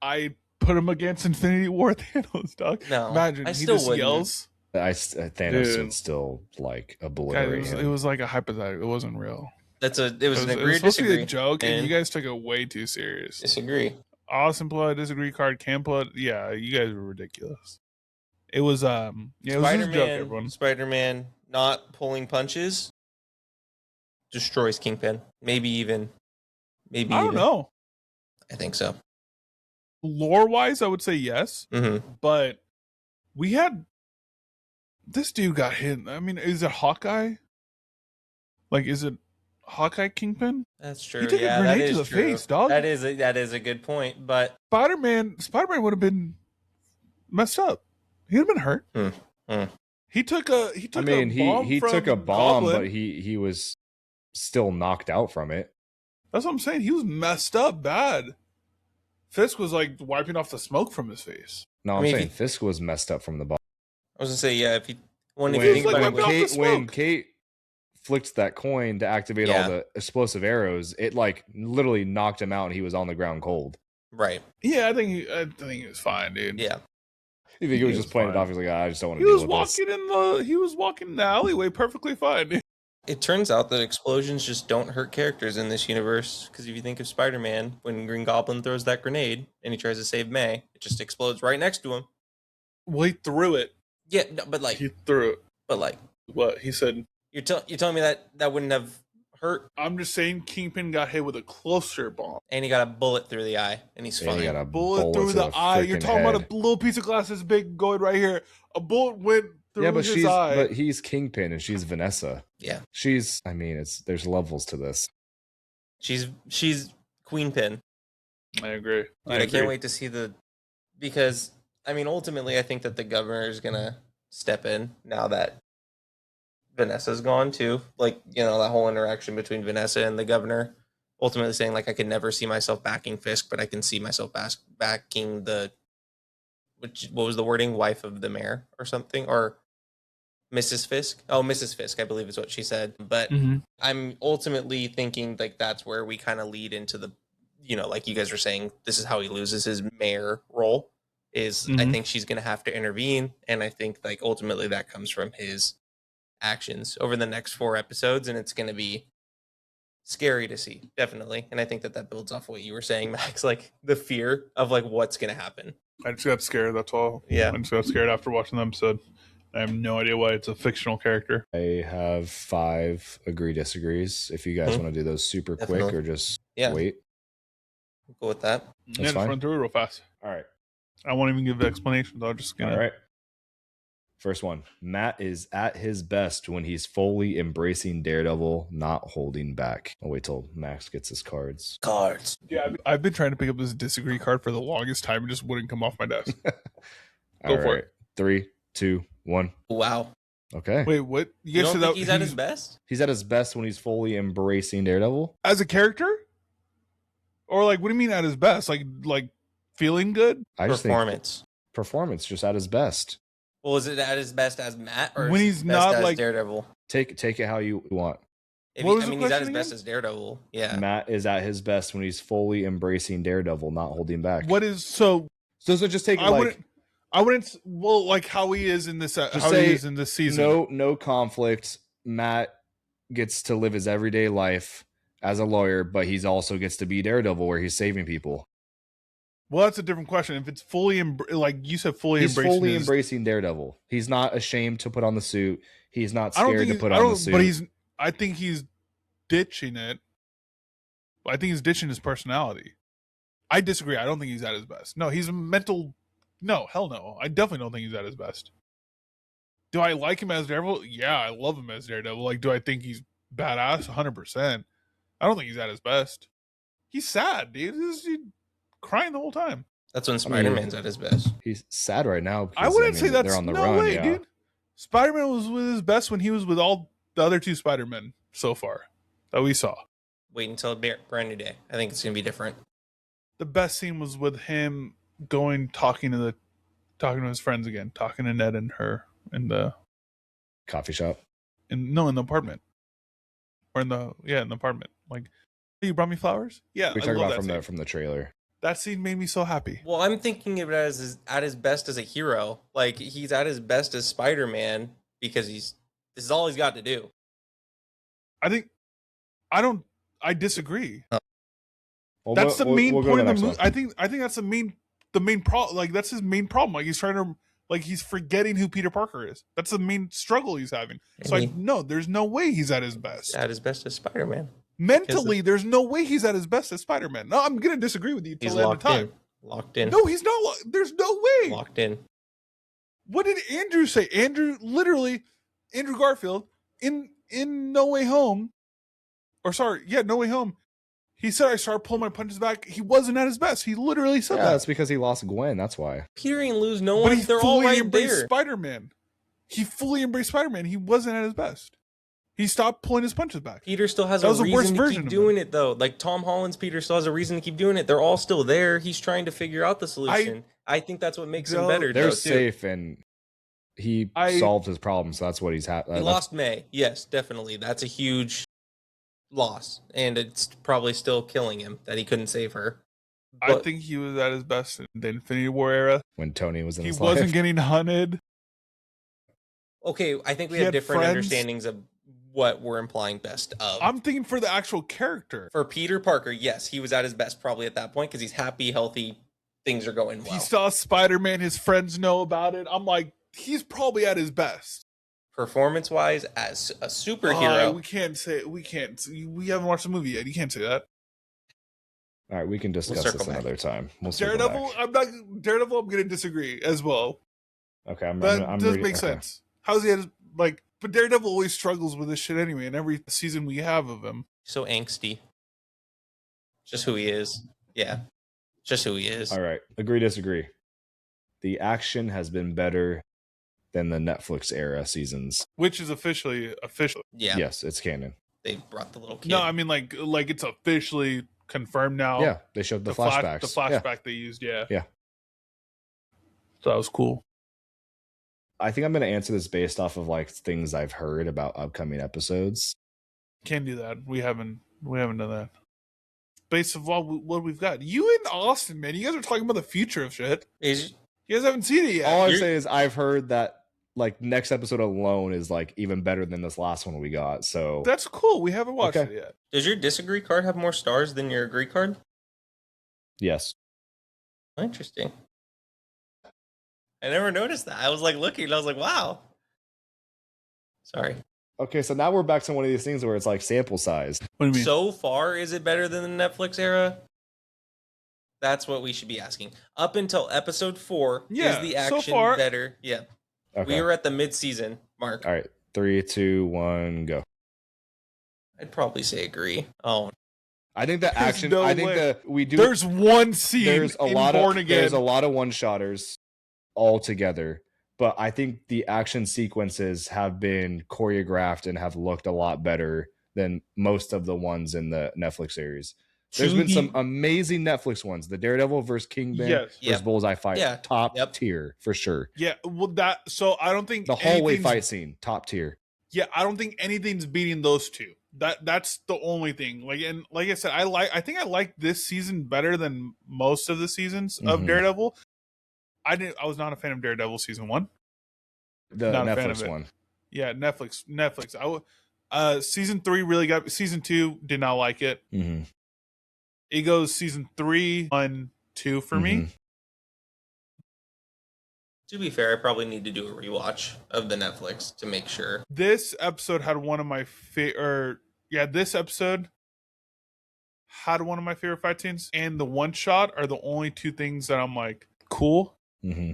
I put him against Infinity War Thanos, dog. No, Imagine I he still just wouldn't. yells. Thanos Dude. would still like Guys, obliterate it him. was like a hypothetical. It wasn't real. It was an It was agree or supposed to be disagree. a joke, and And- you guys took it way too serious. Disagree. Austin put a disagree card. Cam put, yeah, you guys were ridiculous. It was yeah, it was just a joke, everyone. Spider-Man not pulling punches destroys Kingpin. Maybe even. I don't know. I think so. Lore wise, I would say yes, Mm-hmm. but we had this dude got hit. I mean, is it Hawkeye? Like, is it Hawkeye Kingpin? That's true. He took a Yeah, grenade that to is the true. face, dog. That is a good point. But Spider-Man would have been messed up. He'd have been hurt. He took a I mean, bomb he from took a bomb, Goblin. but he was still knocked out from it. That's what I'm saying. He was messed up bad. Fisk was like wiping off the smoke from his face. No, I I'm mean, if saying he- Fisk was messed up from the bomb. I was gonna say, yeah, if you When, if you think like about wiping it, off the when smoke. Kate flicked that coin to activate Yeah. all the explosive arrows, it like literally knocked him out, and he was on the ground cold. right? Yeah, I think he was fine, dude. Yeah, You think he was He just was playing it fine. off? He's like, I just don't want He to deal was with this. he was walking in the alleyway perfectly fine. Dude. it turns out that explosions just don't hurt characters in this universe. Because if you think of Spider-Man, when Green Goblin throws that grenade and he tries to save May, it just explodes right next to him. Well, he threw it. Yeah, no, but He threw it. like, What he said. you're telling me that wouldn't have hurt, I'm just saying, Kingpin got hit with a closer bomb. and he got a bullet through the eye, and he's And he fine. got a Bullet through to the eye. You're freaking talking about head. a little piece of glass this big going right here. A bullet went through Yeah, but his eye. but he's Kingpin and she's Vanessa. Yeah, I mean, there's levels to this. she's Queen Pin. I agree. Dude, I can't wait to see because I mean, ultimately, I think that the governor is gonna step in now that Vanessa's gone too. Like, you know, that whole interaction between Vanessa and the governor, ultimately saying like, I could never see myself backing Fisk, but I can see myself backing what was the wording, wife of the mayor or something, or Mrs. Fisk. Oh, Mrs. Fisk, I believe is what she said. But Mm-hmm. I'm ultimately thinking like that's where we kind of lead into the, you know, like you guys were saying, this is how he loses his mayor role. I Mhm. think she's going to have to intervene, and I think like ultimately that comes from his actions over the next 4 episodes, and it's going to be scary to see, definitely. And I think that builds off what you were saying, Max, like the fear of like what's going to happen. I just got scared. That's all. Yeah. I just got scared after watching the episode. I have no idea why it's a fictional character. I have 5 agree disagrees. If you guys Mhm. want to do those super quick Definitely. or just Yeah, wait. go with that. Yeah, just fine. run through it real fast. All right. I won't even give the explanations. I'll just All right. First one. Matt is at his best when he's fully embracing Daredevil, not holding back. I'll wait till Max gets his cards. Cards. Yeah, I've been trying to pick up this disagree card for the longest time. It just wouldn't come off my desk. All for right. 3, 2, 1. Wow. Okay. Wait, what? You guys don't said think that he's at his best? He's at his best when he's fully embracing Daredevil. as a character, or like, what do you mean at his best? Like feeling good? I just think Performance. just at his best. Well, is it at his best as Matt, or When is he's his best not, as like- Daredevil? Take it how you want. What was I the mean, he's at his question best again? as Daredevil. Yeah. Matt is at his best when he's fully embracing Daredevil, not holding back. What is so? So just take it I like wouldn't. Well, like how he is in this. How say he is in this season. no conflict. Matt gets to live his everyday life as a lawyer, but he's also gets to be Daredevil where he's saving people. Well, that's a different question. If it's fully, like you said, fully He's embracing fully his- embracing Daredevil. He's not ashamed to put on the suit. He's not I don't scared think to he's- put I on don't- the suit. But I think he's ditching it. I think he's ditching his personality. I disagree. I don't think he's at his best. No, he's a mental. No, hell no. I definitely don't think he's at his best. Do I like him as Daredevil? Yeah, I love him as Daredevil. Like, do I think he's badass? 100%. I don't think he's at his best. He's sad, dude. He's crying the whole time. That's when Spider-Man's at his best. He's sad right now. I wouldn't say that's they're on the no run, way, yeah. dude. Spider-Man was with his best when he was with all the other two Spider-Men so far that we saw. Wait until a brand new day. I think it's gonna be different. The best scene was with him talking to his friends again, talking to Ned and her in the Coffee shop. in the apartment. Or in the apartment. Like, you brought me flowers? Yeah. We I talked love about that from the trailer. That scene made me so happy. Well, I'm thinking of it as at his best as a hero. Like, he's at his best as Spider-Man because this is all he's got to do. I disagree. Well, That's the main we'll point of the next movie. one. I think that's the main problem. Like, that's his main problem. Like, he's trying to, like, he's forgetting who Peter Parker is. That's the main struggle he's having. So there's no way he's at his best. At his best as Spider-Man. Mentally, there's no way he's at his best as Spider-Man. No, I'm gonna disagree with you He's till the end of locked time. in. Locked in. No, he's not. There's no way. Locked in. What did Andrew say? Andrew Garfield in No Way Home, No Way Home. He said, I started pulling my punches back. He wasn't at his best. He literally said that. That's because he lost Gwen. That's why. Peter ain't lose no But one. he They're all fully right embraced there. Spider-Man. He fully embraced Spider-Man. He wasn't at his best. He stopped pulling his punches back. Peter still has That a was the worst reason to version keep of doing it, though. Like, Tom Holland's Peter still has a reason to keep doing it. They're all still there. He's trying to figure out the solution. I think that's what makes him better. They're though, safe, and he solved his problem, so that's what he's happy. He lost May. Yes, definitely. That's a huge loss, and it's probably still killing him that he couldn't save her. I think he was at his best in the Infinity War era. When Tony was in his life. He wasn't getting hunted. Okay, I think we have different understandings of what we're implying best of. I'm thinking for the actual character. For Peter Parker, yes, he was at his best probably at that point because he's happy, healthy, things are going well. He saw Spider-Man, his friends know about it. I'm like, he's probably at his best. Performance-wise, as a superhero. We haven't watched the movie yet. You can't say that. All right, we can discuss this another time. Daredevil, I'm going to disagree as well. Okay, I'm does make sense. How's he at his, like, but Daredevil always struggles with this shit anyway, in every season we have of him. So angsty. Just who he is. Yeah. Just who he is. All right. Agree, disagree. The action has been better than the Netflix era seasons. Which is officially. Yeah. Yes, it's canon. They brought the little kid. No, I mean, like it's officially confirmed now. Yeah, they showed the flashbacks. The flashback they used, yeah. Yeah. So that was cool. I think I'm going to answer this based off of like things I've heard about upcoming episodes. Can't do that. We haven't done that. Based on what we've got. You and Austin, man, you guys are talking about the future of shit. You guys haven't seen it yet. All I'm saying is I've heard that like next episode alone is like even better than this last one we got. So that's cool. We haven't watched it yet. Does your disagree card have more stars than your agree card? Yes. Interesting. I never noticed that. I was like looking and I was like, wow. Sorry. Okay, so now we're back to one of these things where it's like sample size. What do you mean? So far, is it better than the Netflix era? That's what we should be asking. Up until episode 4, is the action better? Yeah. Okay. We were at the mid-season mark. All right. 3, 2, 1, go. I'd probably say agree. Oh. I think the action. No I think way. that we do. There's one scene. There's a lot Born of. Again. There's a lot of one-shotters all together, but I think the action sequences have been choreographed and have looked a lot better than most of the ones in the Netflix series. There's been some amazing Netflix ones. The Daredevil versus Kingpin versus Bullseye fight, top tier for sure. Yeah, well, so I don't think the hallway fight scene, top tier. Yeah, I don't think anything's beating those two. That's the only thing. Like I said, I think I like this season better than most of the seasons of Daredevil. I was not a fan of Daredevil season 1. The not Netflix one. Yeah, Netflix. Season 3 really got. Season 2 did not like it. Mm-hmm. It goes season 3, 1, 2 for me. To be fair, I probably need to do a rewatch of the Netflix to make sure. This episode had one of my favorite. This episode had one of my favorite fight scenes, and the one shot are the only two things that I'm like, cool. Mm-hmm.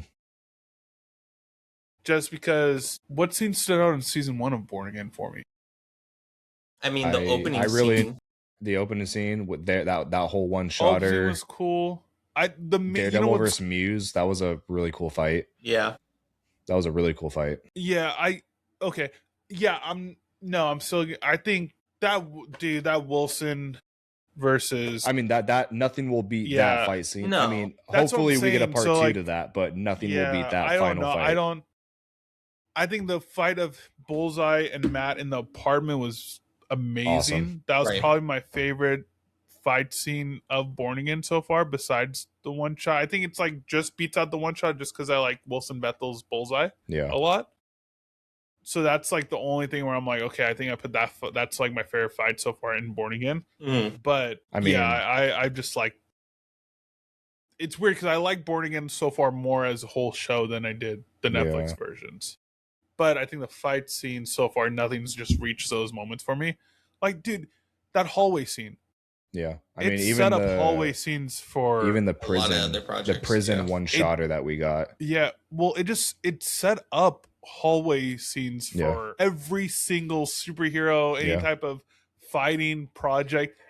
Just because what scene stood out in season 1 of Born Again for me? I mean, the opening scene. The opening scene with that whole one shotter was cool. Daredevil versus Muse, that was a really cool fight. Yeah. That was a really cool fight. Yeah, I'm still, I think that Wilson versus, I mean, that nothing will beat that fight scene. No. I mean, That's hopefully we get a saying. part So, 2 like, to that, but nothing will beat that I don't final know. fight. I think the fight of Bullseye and Matt in the apartment was amazing. Awesome. That was Right. probably my favorite fight scene of Born Again so far, besides the one shot. I think it's like just beats out the one shot just because I like Wilson Bethel's Bullseye Yeah. a lot. So that's like the only thing where I'm like, okay, I think I put that's like my favorite fight so far in Born Again. Mm. But I mean, I just like, it's weird because I like Born Again so far more as a whole show than I did the Netflix versions. But I think the fight scene so far, nothing's just reached those moments for me. Like, dude, that hallway scene. Yeah, I It mean, even set up the hallway scenes for even the lot of prison, other projects, the prison yeah. one shotter that we got. Yeah, well, it set up hallway scenes for every single superhero, any type of fighting project.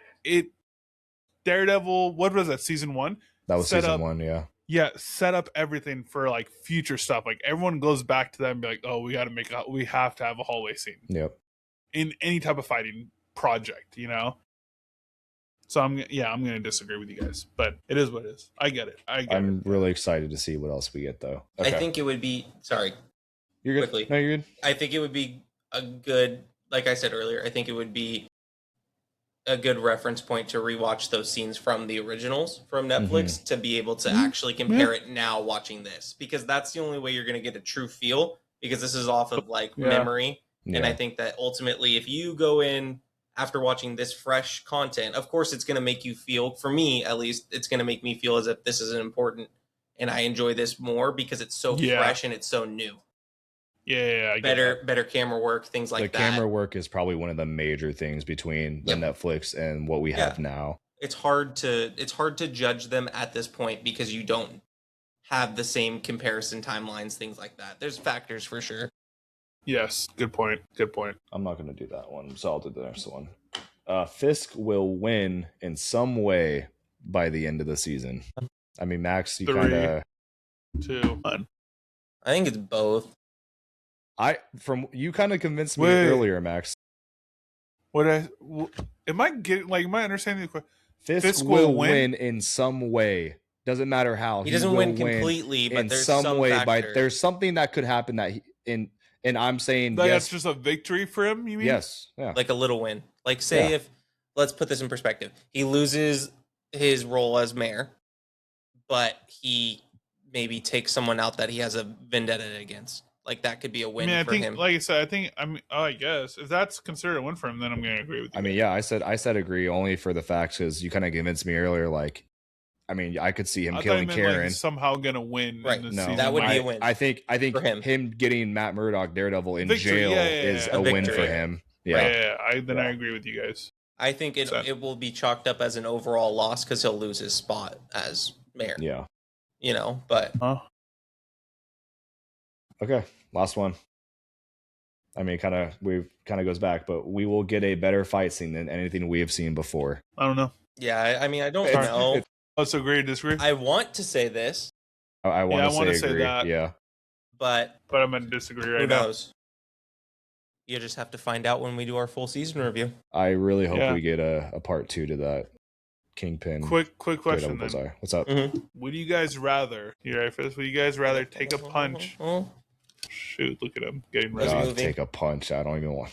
Daredevil, what was that, season 1? That was set season up, 1, yeah. Yeah, set up everything for like future stuff. Like everyone goes back to them and be like, oh, we have to have a hallway scene. Yep. In any type of fighting project, you know? So I'm gonna disagree with you guys, but it is what it is. I get it. I'm really excited to see what else we get though. Okay. I think it would be You're good. Quickly. No, you're good. I think it would be a good, like I said earlier, I think it would be a good reference point to rewatch those scenes from the originals from Netflix to be able to actually compare it now watching this, because that's the only way you're going to get a true feel, because this is off of like memory. And I think that ultimately if you go in after watching this fresh content, of course it's going to make you feel, for me at least, it's going to make me feel as if this is important and I enjoy this more because it's so fresh and it's so new. Yeah, better camera work, things like that. The camera work is probably one of the major things between the Netflix and what we have now. It's hard to judge them at this point because you don't have the same comparison timelines, things like that. There's factors for sure. Yes, good point. I'm not going to do that one, so I'll do the next one. Fisk will win in some way by the end of the season. I mean, Max, you kind of 2, 1. I think it's both. You kind of convinced me earlier, Max. Am I understanding the question? Fisk will win in some way. Doesn't matter how. He doesn't win completely, but there's some way. There's something that could happen that and I'm saying that's just a victory for him. You mean? Yes. Yeah. Like a little win. Like say if, let's put this in perspective. He loses his role as mayor, but he maybe takes someone out that he has a vendetta against. Like that could be a win for him. Like I said, I guess if that's considered a win for him, then I'm going to agree with you. I mean, I said agree only for the facts because you kind of convinced me earlier. Like, I mean, I could see him killing Karen. Like somehow going to win. Right. In No, that would be a win. I think for him getting Matt Murdock, Daredevil, in jail is a win for him. Yeah. I agree with you guys. I think it will be chalked up as an overall loss because he'll lose his spot as mayor. Yeah. You know, but. Okay. Last one. I mean, it kind of goes back, but we will get a better fight scene than anything we have seen before. I don't know. Yeah, I mean, I don't know. Let's agree to disagree. I want to say this. I want to say that. Yeah. But I'm going to disagree right now. Who knows? You just have to find out when we do our full season review. I really hope we get a part 2 to that Kingpin. Quick question then. What's up? Mm-hmm. Would you guys rather, you ready for this? Would you guys rather take a punch? Shoot, look at him getting ready. Take a punch. I don't even want.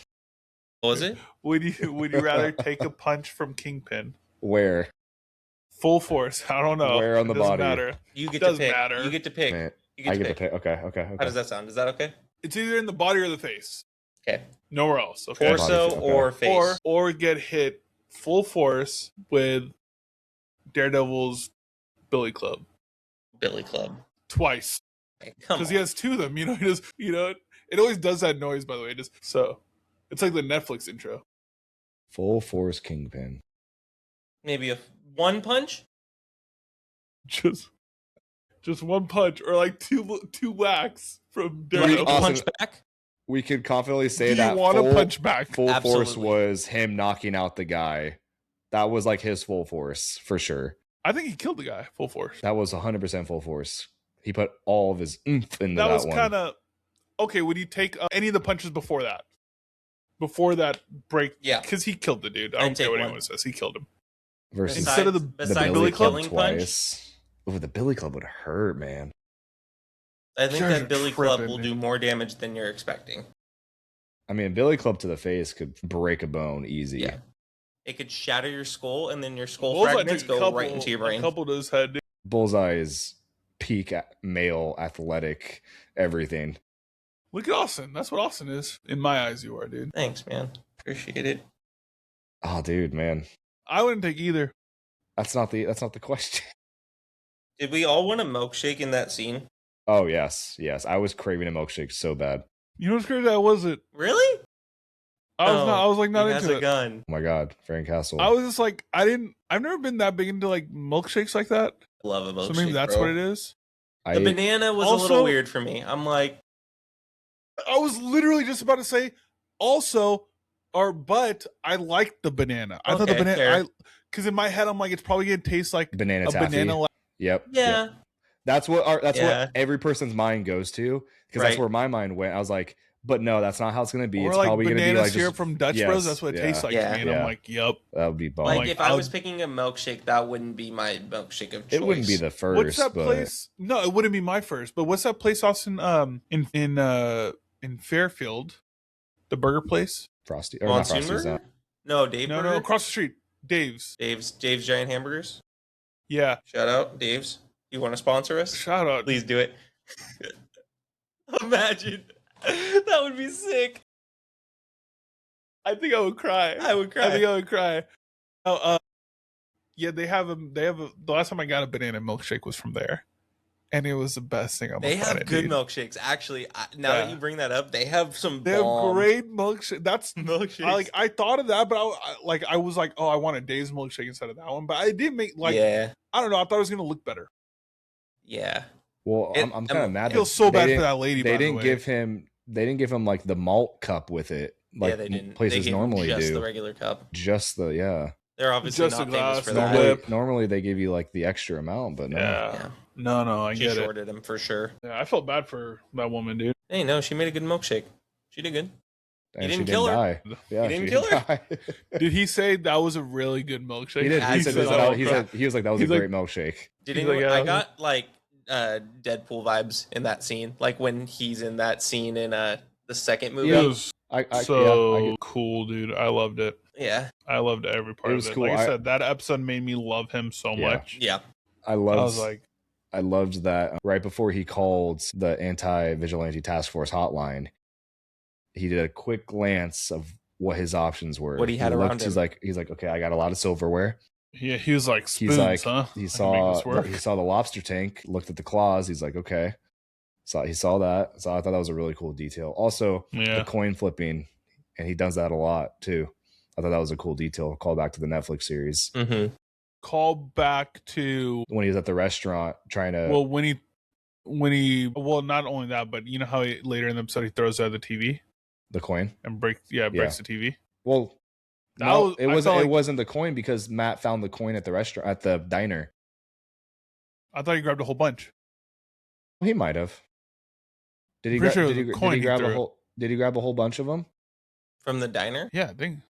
What was it? Would you rather take a punch from Kingpin? Where? Full force. I don't know. Where on the body? Matter. You get to pick. Matter. You get to pick. Man, I get to pick. Okay. How does that sound? Is that okay? It's either in the body or the face. Okay. Nowhere else. Okay. Torso or face. Or get hit full force with Daredevil's Billy Club. Twice. Because he has 2 of them. It always does that noise, by the way. It's like the Netflix intro. Full force Kingpin. Maybe one punch. Just one punch, or like two whacks from Do you want Daredevil. to Austin, punch back? We could confidently say Do you that want to punch back? full force Absolutely. was him knocking out the guy. That was like his full force for sure. I think he killed the guy full force. That was 100% full force. He put all of his oomph into That that was one. kind of okay. Would you take any of the punches before that? Before that break, Yeah. because he killed the dude. I I'd don't care take what one. anyone says. He killed him. Versus Instead of the besides Billy Club killing punch, twice. Ooh, the Billy Club would hurt, man. I think You guys that are Billy Club tripping, will dude. do more damage than you're expecting. I mean, Billy Club to the face could break a bone easy. Yeah. It could shatter your skull, and then your skull Bullseye fragments took a go right into your A brain. couple to his head. Dude. Bullseye is peak male athletic everything. Look at Austin. That's what Austin is in my eyes. You are, dude. Thanks, man. Appreciate it. Oh, dude, man, I wouldn't take either. that's not the question. Did we all want a milkshake in that scene? Oh yes, I was craving a milkshake so bad. You know what's crazy? I wasn't. Really? I was No, not. I was like not he has into a it. gun. Oh my god, Frank Castle. I was just like, I've never been that big into like milkshakes like that. Love a milkshake. So maybe that's bro. what it is. The banana was a Also- little weird for me. I'm like, I was literally just about to say also, but I liked the banana. I thought the Okay, banana, fair. because in my head I'm like, it's probably gonna taste like banana a taffy. banana. Yep. yeah. Yep. That's what Yeah. what every person's mind goes to, because that's Right. where my mind went. I was like, but no, that's not how it's gonna be. Or It's like probably gonna be banana like syrup just, from Dutch yes, Bros. That's what it tastes like Yeah. to me. And Yeah. I'm like, yep. that would be bomb. Like, Like, if I I'll- was picking a milkshake, that wouldn't be my milkshake of choice. it wouldn't be the first. What's that but place? No, it wouldn't be my first. But what's that place, Austin? In Fairfield, the burger place. Frosty or not Monsoon Frosty Burger? Zone. No, Dave No, Burger? no, across the street, Dave's. Dave's Giant Hamburgers. Yeah, Shout out, Dave's. You want to sponsor us? shout out. Please do it. Imagine. That would be sick. I think I would cry. I would cry. I think I would cry. Oh, yeah, they have a. The last time I got a banana milkshake was from there, and it was the best thing. They have it, good dude. milkshakes. Actually, now that Yeah. you bring that up, they have some They have bomb great milkshake. That's milkshakes. I thought of that, but I was like, oh, I want a Dave's milkshake instead of that one. But I didn't make yeah, I don't know. I thought it was gonna look better. yeah. Well, It- I'm kind of mad. I feel that so they bad for didn't- that lady. They by the didn't way. give him. They didn't give him like the malt cup with it, like Yeah, they didn't. places they gave normally just do. the regular cup. Just the They're obviously Just not a famous glass, for the that. whip. Normally they give you like the extra amount, but no. Yeah. No, I She get it. shorted him for sure. Yeah, I felt bad for that woman, dude. Hey, no, she made a good milkshake. She did good. And didn't she kill her. die. Yeah, You didn't she kill her? die. Did he say that was a really good milkshake? He did. He said He that he was like that was He's a like- great milkshake. Did He's anyone, like, I got like Deadpool vibes in that scene, like when he's in that scene in the second movie. It was I so get- cool, dude. I loved it. Yeah, I loved every part It of was it. cool. Like I I- said, that episode made me love him so Yeah. much. yeah. I I loved was like, I loved that right before he called the anti-vigilante task force hotline, he did a quick glance of what his options were. What he had around He's him. like, okay, I got a lot of silverware. yeah, he was like, spoons, He's like, huh? he I can make saw this work. he saw the lobster tank, looked at the claws. He's like, okay. So he saw that. So I thought that was a really cool detail. Also, Yeah. the coin flipping, and he does that a lot too. I thought that was a cool detail. Call back to the Netflix series Mm-hmm. Call back to when he was at the restaurant trying to. well when he not only that, but you know how later in the episode he throws out the TV the coin. and breaks the TV. Well, That no, was- it I wasn't. felt It like- wasn't the coin because Matt found the coin at the restaurant at the diner. I thought he grabbed a whole bunch. He might have. Did he? Pretty sure it did was he, a coin did he he grab threw. a whole? Did he grab a whole bunch of them From the diner. Yeah, I think.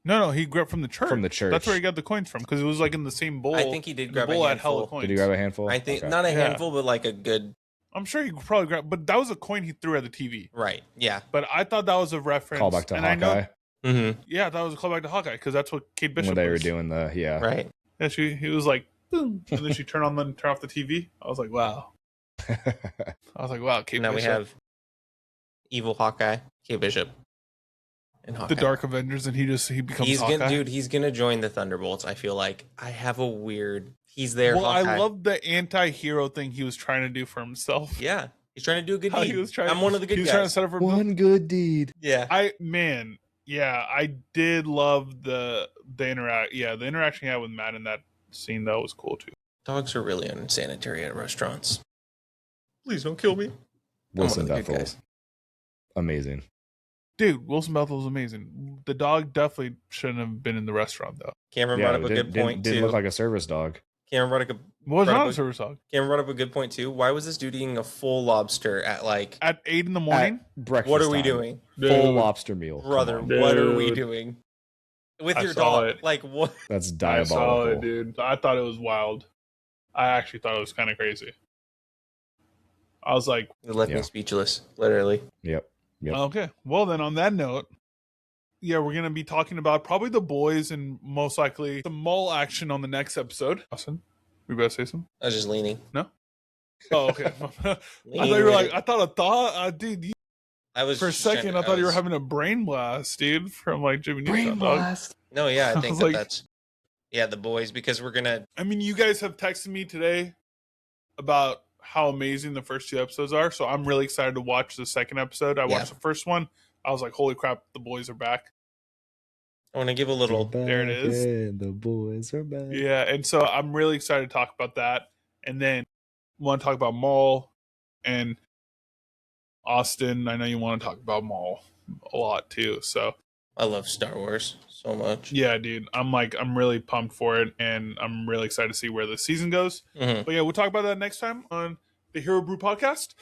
No, he grabbed from the church. from the church? That's where he got the coins from because it was like in the same bowl. I think he did The grab a bowl had hella handful. coins. Did he grab a handful? I think Okay. not a Yeah. handful, but like a good. I'm sure he probably grabbed, but that was a coin he threw at the TV. Right. Yeah. But I thought that was a reference. Call back to and I know, Hawkeye Mm-hmm. yeah, that was a callback to Hawkeye because that's what Kate Bishop when they were was. doing the Right. Yeah, he was like, boom, and then she turned off the TV. I was like, wow. I was like, wow, Kate Now we Bishop. have evil Hawkeye, Kate Bishop, and Hawkeye. The Dark Avengers, and he becomes He's Hawkeye. gonna, dude. He's gonna join the Thunderbolts. I feel like I have a weird. He's there. Well, Hawkeye. I love the anti-hero thing he was trying to do for himself. Yeah, he's trying to do a good How deed. he was trying. I'm one of the good he was guys. trying to set up for One good deed. Yeah. man, Yeah, I did love the interact. Yeah, the interaction he had with Matt in that scene, that was cool too. Dogs are really unsanitary at restaurants. Please don't kill me. Wilson I'm one of the good Bethel, guys. amazing. Dude, Wilson Bethel was amazing. The dog definitely shouldn't have been in the restaurant though. Cameron Yeah, brought up a good point didn't too. look like a service dog. Cameron brought up Was brought not up a a- service dog. Cameron brought up a good point too. Why was this dude eating a full lobster at like? At 8 in the morning. At breakfast What are we time. doing, Full lobster meal. Come brother? on. What are we Dude. doing with I your saw dog? it. Like what? That's I saw diabolical. it, dude. I thought it was wild. I actually thought it was kind of crazy. I was like, It left Yeah. me speechless, literally. Yep. okay. Well, then on that note, yeah, we're going to be talking about probably the boys and most likely the mall action on the next episode. Austin, we better say something? I was just leaning. Oh, okay. I thought you were like, dude, I was for a just trying second, to- I thought you were was- having a brain blast, dude, from like Jimmy Neutron, dog. No, yeah, I I think was that like- that's the boys because we're gonna. I mean, you guys have texted me today about how amazing the first 2 episodes are, so I'm really excited to watch the second episode. I Yeah. watched the first one. I was like, holy crap, the boys are back. I want to give a little. There it is. Again, the boys are back. Yeah, and so I'm really excited to talk about that. And then want to talk about Maul and Austin. I know you want to talk about Maul a lot too. So I love Star Wars so much. yeah, dude, I'm really pumped for it, and I'm really excited to see where the season goes. Mhm. But yeah, we'll talk about that next time on the Hero Brew podcast.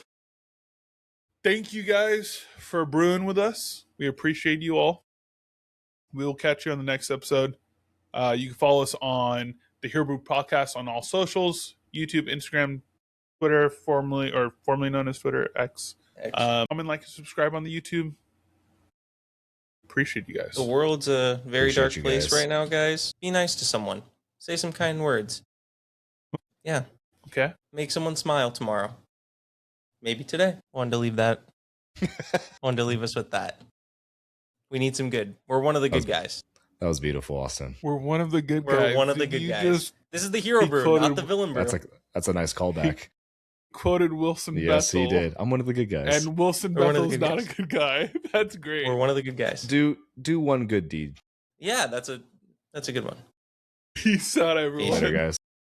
Thank you guys for brewing with us. We appreciate you all. We will catch you on the next episode. You can follow us on the Hero Brew podcast on all socials: YouTube, Instagram, Twitter, formerly known as Twitter X. Comment, like, and subscribe on the YouTube. Appreciate you guys. The world's a very Appreciate dark you place guys. right now, guys. Be nice to someone. Say some kind words. Yeah, Okay. make someone smile tomorrow. Maybe today. Wanted to leave that. Wanted to leave us with that. We need some good. We're one of the good guys. That was beautiful, Austin. We're one of the good We're guys. one of the Did good you guys. just This is the hero he brew, quoted- not the villain brew. That's a nice callback. quoted Wilson Yes, Bethel. he did. I'm one of the good guys. And Wilson We're one of Bethel's the good not guys. a good guy. That's great. We're one of the good guys. do one good deed. Yeah, that's a good one. Peace out, everyone. Later, guys.